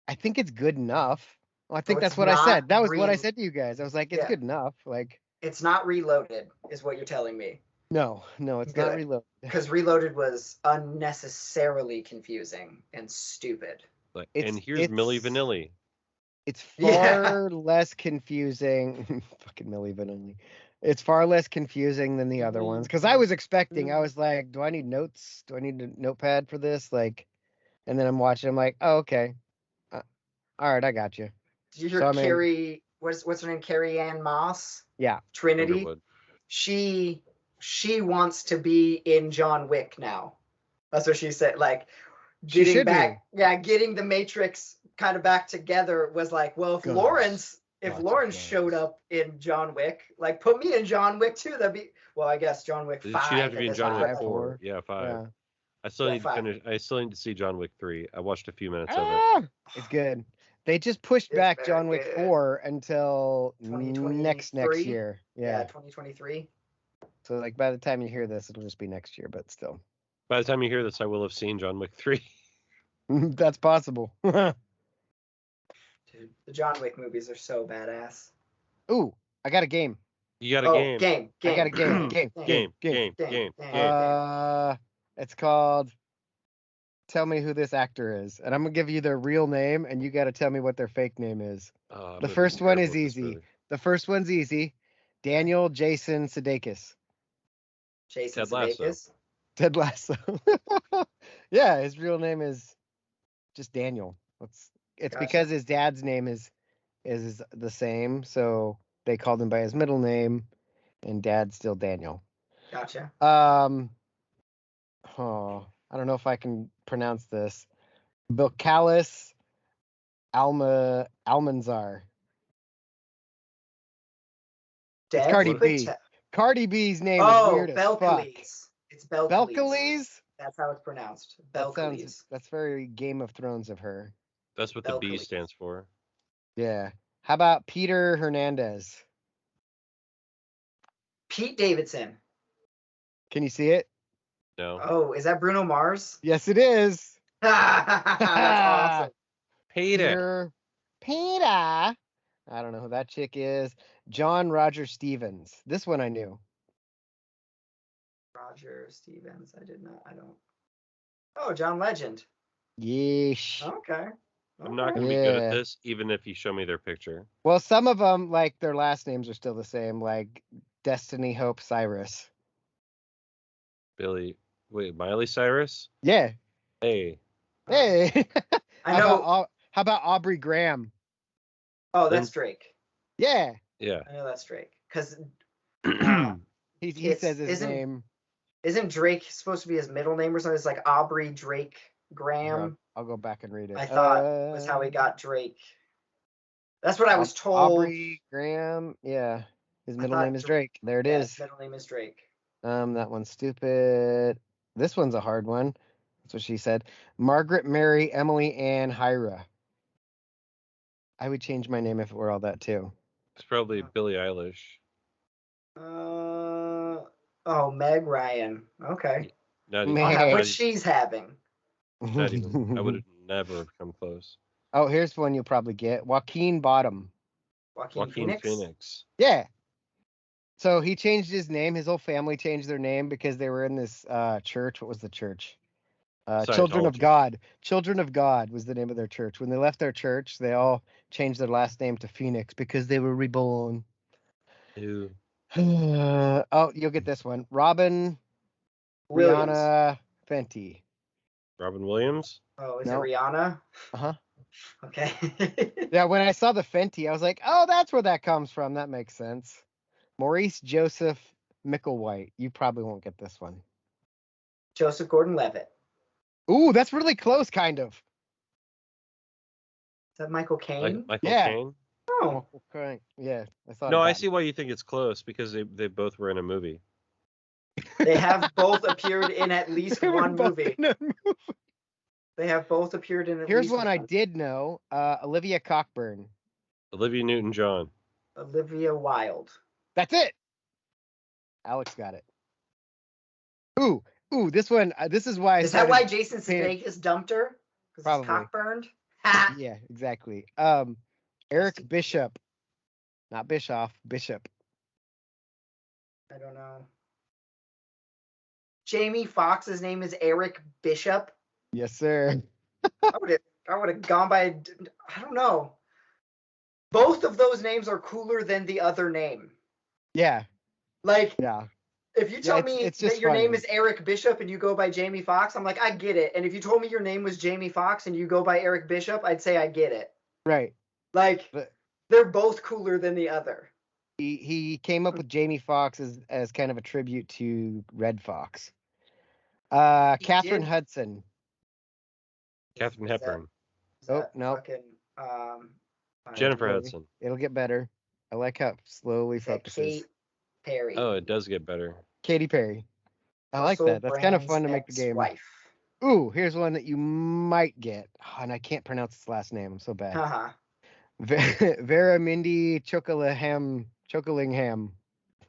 [SPEAKER 3] I think it's good enough. Well, I think
[SPEAKER 2] it's
[SPEAKER 3] that's what I
[SPEAKER 2] not
[SPEAKER 3] said. That was what I
[SPEAKER 2] real-
[SPEAKER 3] said to you guys. I was like, it's
[SPEAKER 2] Yeah.
[SPEAKER 3] good enough. Like,
[SPEAKER 2] It's not Reloaded, is what you're telling me.
[SPEAKER 3] no, it's
[SPEAKER 2] Good.
[SPEAKER 3] not reload.
[SPEAKER 2] Because Reloaded was unnecessarily confusing and stupid.
[SPEAKER 1] like,
[SPEAKER 3] It's-
[SPEAKER 1] and here's
[SPEAKER 3] it's-
[SPEAKER 1] Milli Vanilli.
[SPEAKER 3] It's
[SPEAKER 2] Yeah.
[SPEAKER 3] far less confusing. Fucking Milli Vanilli. It's far less confusing than the other ones. Because I was expecting, I was like, do I need notes? Do I need a notepad for this? Like, and then I'm watching, I'm like, oh, okay. All right, I got you.
[SPEAKER 2] Did you hear
[SPEAKER 3] So, I mean-
[SPEAKER 2] Carrie? What's her name? Carrie Ann Moss.
[SPEAKER 3] Yeah.
[SPEAKER 2] Trinity.
[SPEAKER 1] Underwood.
[SPEAKER 2] She wants to be in John Wick now. That's what she said. Like
[SPEAKER 3] She
[SPEAKER 2] getting
[SPEAKER 3] should
[SPEAKER 2] back, getting the Matrix kind of back together was like, well, if
[SPEAKER 3] Guns.
[SPEAKER 2] Lawrence
[SPEAKER 3] Lots of
[SPEAKER 2] Lawrence
[SPEAKER 3] guns.
[SPEAKER 2] showed up in John Wick, like put me in John Wick too. That'd be well, I guess John Wick 5.
[SPEAKER 1] She'd have to be in
[SPEAKER 2] at this
[SPEAKER 1] John
[SPEAKER 2] time,
[SPEAKER 1] Wick
[SPEAKER 2] but, like,
[SPEAKER 1] 4. Yeah, 5.
[SPEAKER 3] Yeah.
[SPEAKER 1] I still
[SPEAKER 2] Yeah,
[SPEAKER 1] need
[SPEAKER 2] 5.
[SPEAKER 1] to finish. I still need to see John Wick 3. I watched a few minutes of it.
[SPEAKER 3] Ah, it's good. They just pushed
[SPEAKER 2] It's
[SPEAKER 3] back
[SPEAKER 2] very
[SPEAKER 3] John Wick
[SPEAKER 2] good.
[SPEAKER 3] 4 until
[SPEAKER 2] 2023?
[SPEAKER 3] next year.
[SPEAKER 2] Yeah,
[SPEAKER 3] Yeah.
[SPEAKER 2] 2023.
[SPEAKER 3] So like by the time you hear this, it'll just be next year, but still.
[SPEAKER 1] By the time you hear this, I will have seen John Wick 3.
[SPEAKER 3] That's possible.
[SPEAKER 2] Dude, the John Wick movies are so badass.
[SPEAKER 3] Ooh, I got a game.
[SPEAKER 1] You got a game.
[SPEAKER 2] Game.
[SPEAKER 3] I got a game.
[SPEAKER 1] Game.
[SPEAKER 3] It's called Tell Me Who This Actor Is. And I'm gonna give you their real name and you gotta tell me what their fake name is.
[SPEAKER 1] I'm gonna
[SPEAKER 3] The
[SPEAKER 1] be
[SPEAKER 3] first one
[SPEAKER 1] careful
[SPEAKER 3] is
[SPEAKER 1] with this
[SPEAKER 3] easy.
[SPEAKER 1] movie.
[SPEAKER 3] The first one's easy. Daniel Jason Sudeikis.
[SPEAKER 2] Jason
[SPEAKER 1] Ted Lasso.
[SPEAKER 2] Sudeikis.
[SPEAKER 3] Ted Lasso. Yeah, his real name is just Daniel. It's
[SPEAKER 2] Gotcha.
[SPEAKER 3] because his dad's name is the same, so they called him by his middle name, and dad's still Daniel.
[SPEAKER 2] Gotcha.
[SPEAKER 3] I don't know if I can pronounce this. Bilkalis Almanzar. It's
[SPEAKER 2] Dev
[SPEAKER 3] Cardi B.
[SPEAKER 2] Patel.
[SPEAKER 3] Cardi B's name is
[SPEAKER 2] Oh,
[SPEAKER 3] weird as fuck.
[SPEAKER 2] Belcalis. It's Belcalis.
[SPEAKER 3] Belcalis?
[SPEAKER 2] That's how it's pronounced. Belcalis.
[SPEAKER 3] That's very Game of Thrones of her.
[SPEAKER 1] That's what the B
[SPEAKER 2] Belcalis.
[SPEAKER 1] stands for.
[SPEAKER 3] Yeah. How about Peter Hernandez?
[SPEAKER 2] Pete Davidson.
[SPEAKER 3] Can you see it?
[SPEAKER 1] No.
[SPEAKER 2] Oh, is that Bruno Mars?
[SPEAKER 3] Yes, it is.
[SPEAKER 2] That's awesome.
[SPEAKER 1] Peter.
[SPEAKER 3] Peter. I don't know who that chick is. John Roger Stevens. This one I knew.
[SPEAKER 2] Roger Stevens. I don't. Oh, John Legend.
[SPEAKER 3] Yeesh.
[SPEAKER 2] Okay.
[SPEAKER 1] I'm not
[SPEAKER 2] Okay.
[SPEAKER 1] gonna be good
[SPEAKER 3] Yeah.
[SPEAKER 1] at this, even if you show me their picture.
[SPEAKER 3] Well, some of them, like their last names are still the same, like Destiny Hope Cyrus.
[SPEAKER 1] Miley Cyrus?
[SPEAKER 3] Yeah.
[SPEAKER 1] Hey.
[SPEAKER 3] Hey.
[SPEAKER 2] I know.
[SPEAKER 3] How about Aubrey Graham?
[SPEAKER 2] Oh, that's Drake.
[SPEAKER 3] Yeah.
[SPEAKER 1] Yeah.
[SPEAKER 2] I know that's Drake. Because
[SPEAKER 3] He
[SPEAKER 2] It's-
[SPEAKER 3] says his
[SPEAKER 2] isn't-
[SPEAKER 3] name.
[SPEAKER 2] isn't Drake supposed to be his middle name or something? It's like Aubrey Drake Graham.
[SPEAKER 3] I'll go back and read it.
[SPEAKER 2] I thought was how he got Drake. That's what I was told.
[SPEAKER 3] Aubrey Graham. Yeah. His middle
[SPEAKER 2] thought
[SPEAKER 3] name is
[SPEAKER 2] Dr-
[SPEAKER 3] Drake. There it
[SPEAKER 2] Yeah,
[SPEAKER 3] is.
[SPEAKER 2] his middle name is Drake.
[SPEAKER 3] That one's stupid. This one's a hard one. That's what she said. Margaret Mary Emily Ann Hyra. I would change my name if it were all that too.
[SPEAKER 1] It's probably Billie Eilish.
[SPEAKER 2] Oh, Meg Ryan. Okay.
[SPEAKER 1] Not
[SPEAKER 3] Man.
[SPEAKER 2] I'll
[SPEAKER 1] even,
[SPEAKER 2] have
[SPEAKER 3] Hey.
[SPEAKER 2] what she's having.
[SPEAKER 1] I would have never come close.
[SPEAKER 3] Oh, here's one you'll probably get. Joaquin Bottom.
[SPEAKER 2] Joaquin Phoenix.
[SPEAKER 3] Yeah. So he changed his name. His whole family changed their name because they were in this church. What was the church? Children of
[SPEAKER 1] Scientology.
[SPEAKER 3] God. Children of God was the name of their church. When they left their church, they all changed their last name to Phoenix because they were reborn.
[SPEAKER 1] Ew.
[SPEAKER 3] Oh, you'll get this one. Robin
[SPEAKER 2] Williams.
[SPEAKER 3] Rihanna Fenty.
[SPEAKER 1] Robin Williams?
[SPEAKER 2] Oh, is
[SPEAKER 3] No.
[SPEAKER 2] it Rihanna?
[SPEAKER 3] Uh-huh.
[SPEAKER 2] Okay.
[SPEAKER 3] Yeah, when I saw the Fenty, I was like, oh, that's where that comes from. That makes sense. Maurice Joseph Micklewhite. You probably won't get this one.
[SPEAKER 2] Joseph Gordon-Levitt.
[SPEAKER 3] Ooh, that's really close, kind of.
[SPEAKER 2] Is that Michael Caine?
[SPEAKER 1] Michael
[SPEAKER 3] Yeah.
[SPEAKER 1] Caine?
[SPEAKER 2] Oh,
[SPEAKER 3] Okay. Yeah, I thought.
[SPEAKER 1] No,
[SPEAKER 3] of
[SPEAKER 1] I
[SPEAKER 3] that.
[SPEAKER 1] see why you think it's close because they both were in a movie.
[SPEAKER 2] they have both appeared in at least
[SPEAKER 3] They were
[SPEAKER 2] one
[SPEAKER 3] both
[SPEAKER 2] movie.
[SPEAKER 3] in a movie.
[SPEAKER 2] They have both appeared in at
[SPEAKER 3] Here's
[SPEAKER 2] least
[SPEAKER 3] one I did know. Olivia Cockburn.
[SPEAKER 1] Olivia Newton-John.
[SPEAKER 2] Olivia Wilde.
[SPEAKER 3] That's it. Alex got it. Ooh, this one. This is why.
[SPEAKER 2] Is that why Jason Sudeikis dumped her? Because his
[SPEAKER 3] Probably.
[SPEAKER 2] cock burned? Ha!
[SPEAKER 3] Yeah, exactly. Eric Bishop, not Bischoff. Bishop.
[SPEAKER 2] I don't know. Jamie Foxx's name is Eric Bishop.
[SPEAKER 3] Yes, sir.
[SPEAKER 2] I would have gone by. I don't know. Both of those names are cooler than the other name.
[SPEAKER 3] Yeah.
[SPEAKER 2] Like,
[SPEAKER 3] Yeah.
[SPEAKER 2] if you tell me
[SPEAKER 3] it's
[SPEAKER 2] that
[SPEAKER 3] just
[SPEAKER 2] your name
[SPEAKER 3] funny.
[SPEAKER 2] is Eric Bishop and you go by Jamie Foxx, I'm like, I get it. And if you told me your name was Jamie Foxx and you go by Eric Bishop, I'd say I get it.
[SPEAKER 3] Right.
[SPEAKER 2] Like,
[SPEAKER 3] But
[SPEAKER 2] they're both cooler than the other.
[SPEAKER 3] he came up with Jamie Foxx as kind of a tribute to Red Fox. Catherine
[SPEAKER 2] did?
[SPEAKER 3] Hudson.
[SPEAKER 1] Catherine
[SPEAKER 2] Is that-
[SPEAKER 1] Hepburn.
[SPEAKER 2] is
[SPEAKER 3] Oh,
[SPEAKER 2] that
[SPEAKER 3] no.
[SPEAKER 2] Fucking,
[SPEAKER 1] Jennifer
[SPEAKER 3] Slowly.
[SPEAKER 1] Hudson.
[SPEAKER 3] It'll get better. I like how it slowly
[SPEAKER 2] is that
[SPEAKER 3] focuses.
[SPEAKER 2] Kate Perry.
[SPEAKER 1] Oh, it does get better.
[SPEAKER 3] Katy Perry. I like
[SPEAKER 2] Russell
[SPEAKER 3] that. That's kind of
[SPEAKER 2] Brand's
[SPEAKER 3] fun to make the game.
[SPEAKER 2] ex-wife.
[SPEAKER 3] Ooh, here's one that you might get. Oh, and I can't pronounce his last name. I'm so bad.
[SPEAKER 2] Haha.
[SPEAKER 3] Vera Mindy Chocolingham.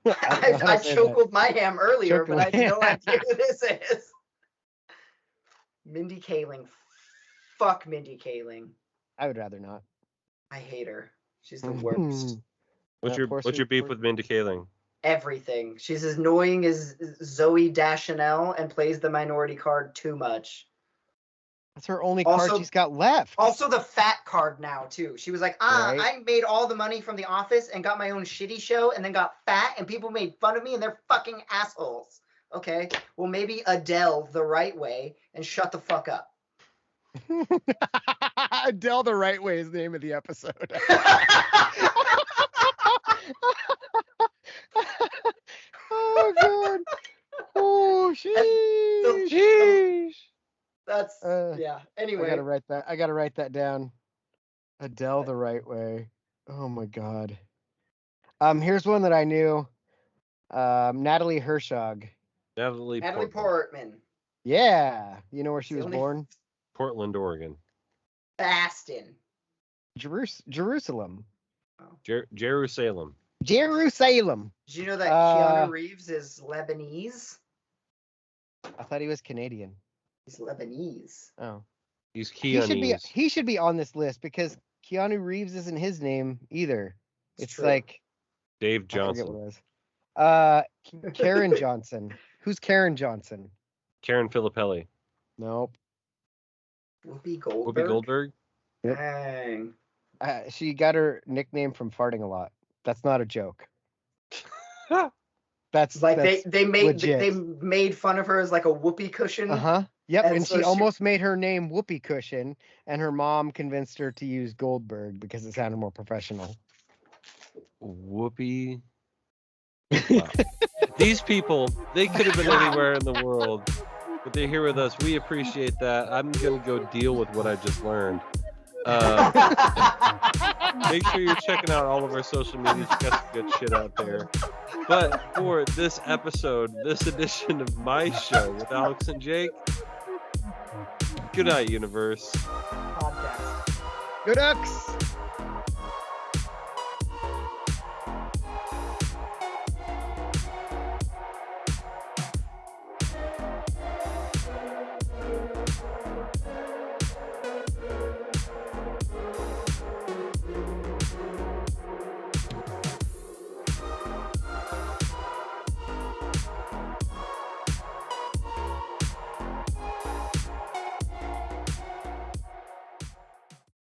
[SPEAKER 2] I choked my ham earlier, but I have no idea who this is. Mindy Kaling. Fuck Mindy Kaling.
[SPEAKER 3] I would rather not.
[SPEAKER 2] I hate her. She's the worst.
[SPEAKER 1] What's
[SPEAKER 3] Yeah,
[SPEAKER 1] your beef with Mindy Kaling?
[SPEAKER 2] Everything. She's as annoying as Zoe Deschanel and plays the minority card too much.
[SPEAKER 3] That's her only card
[SPEAKER 2] Also-
[SPEAKER 3] she's got left.
[SPEAKER 2] Also the fat card now too. She was like,
[SPEAKER 3] Right.
[SPEAKER 2] I made all the money from The Office and got my own shitty show and then got fat and people made fun of me and they're fucking assholes. Okay, well maybe Adele the right way and shut the fuck up.
[SPEAKER 3] Adele the Right Way is the name of the episode. Oh god. Oh sheesh.
[SPEAKER 2] That's yeah. Anyway,
[SPEAKER 3] I gotta write that down. Adele the Right Way. Oh my god. Here's one that I knew. Natalie Hershog.
[SPEAKER 1] Natalie
[SPEAKER 2] Portman.
[SPEAKER 3] Yeah. You know where she
[SPEAKER 2] The
[SPEAKER 3] was
[SPEAKER 2] only-
[SPEAKER 3] born?
[SPEAKER 1] Portland, Oregon.
[SPEAKER 2] Bastin.
[SPEAKER 3] Jerusalem.
[SPEAKER 1] Jerusalem.
[SPEAKER 3] Jerusalem.
[SPEAKER 2] Did you know that
[SPEAKER 3] Uh,
[SPEAKER 2] Keanu Reeves is Lebanese?
[SPEAKER 3] I thought he was Canadian.
[SPEAKER 2] He's Lebanese.
[SPEAKER 3] Oh.
[SPEAKER 1] He's
[SPEAKER 3] He
[SPEAKER 1] Keanu.
[SPEAKER 3] should be on this list because Keanu Reeves isn't his name either. It's
[SPEAKER 2] true.
[SPEAKER 3] like
[SPEAKER 1] Dave
[SPEAKER 3] I forget
[SPEAKER 1] Johnson.
[SPEAKER 3] what it was. Karen Johnson. Who's Karen Johnson?
[SPEAKER 1] Karen Filippelli.
[SPEAKER 3] Nope.
[SPEAKER 2] Whoopi Goldberg.
[SPEAKER 1] Whoopi Goldberg.
[SPEAKER 3] Yep.
[SPEAKER 2] Dang.
[SPEAKER 3] She got her nickname from farting a lot. That's not a joke. That's
[SPEAKER 2] Like
[SPEAKER 3] that's
[SPEAKER 2] they made
[SPEAKER 3] legit.
[SPEAKER 2] they made fun of her as like a whoopee cushion.
[SPEAKER 3] Uh-huh. Yep,
[SPEAKER 2] And
[SPEAKER 3] and
[SPEAKER 2] so
[SPEAKER 3] she
[SPEAKER 2] she-
[SPEAKER 3] almost made her name Whoopee Cushion, and her mom convinced her to use Goldberg because it sounded more professional.
[SPEAKER 1] Whoopi. Wow. These people, they could have been anywhere in the world, but they're here with us. We appreciate that. I'm gonna go deal with what I just learned. Make sure you're checking out all of our social medias. We got some good shit out there. But for this episode, this edition of my show with Alex and Jake, good night, universe.
[SPEAKER 2] Podcast.
[SPEAKER 3] Go Ducks!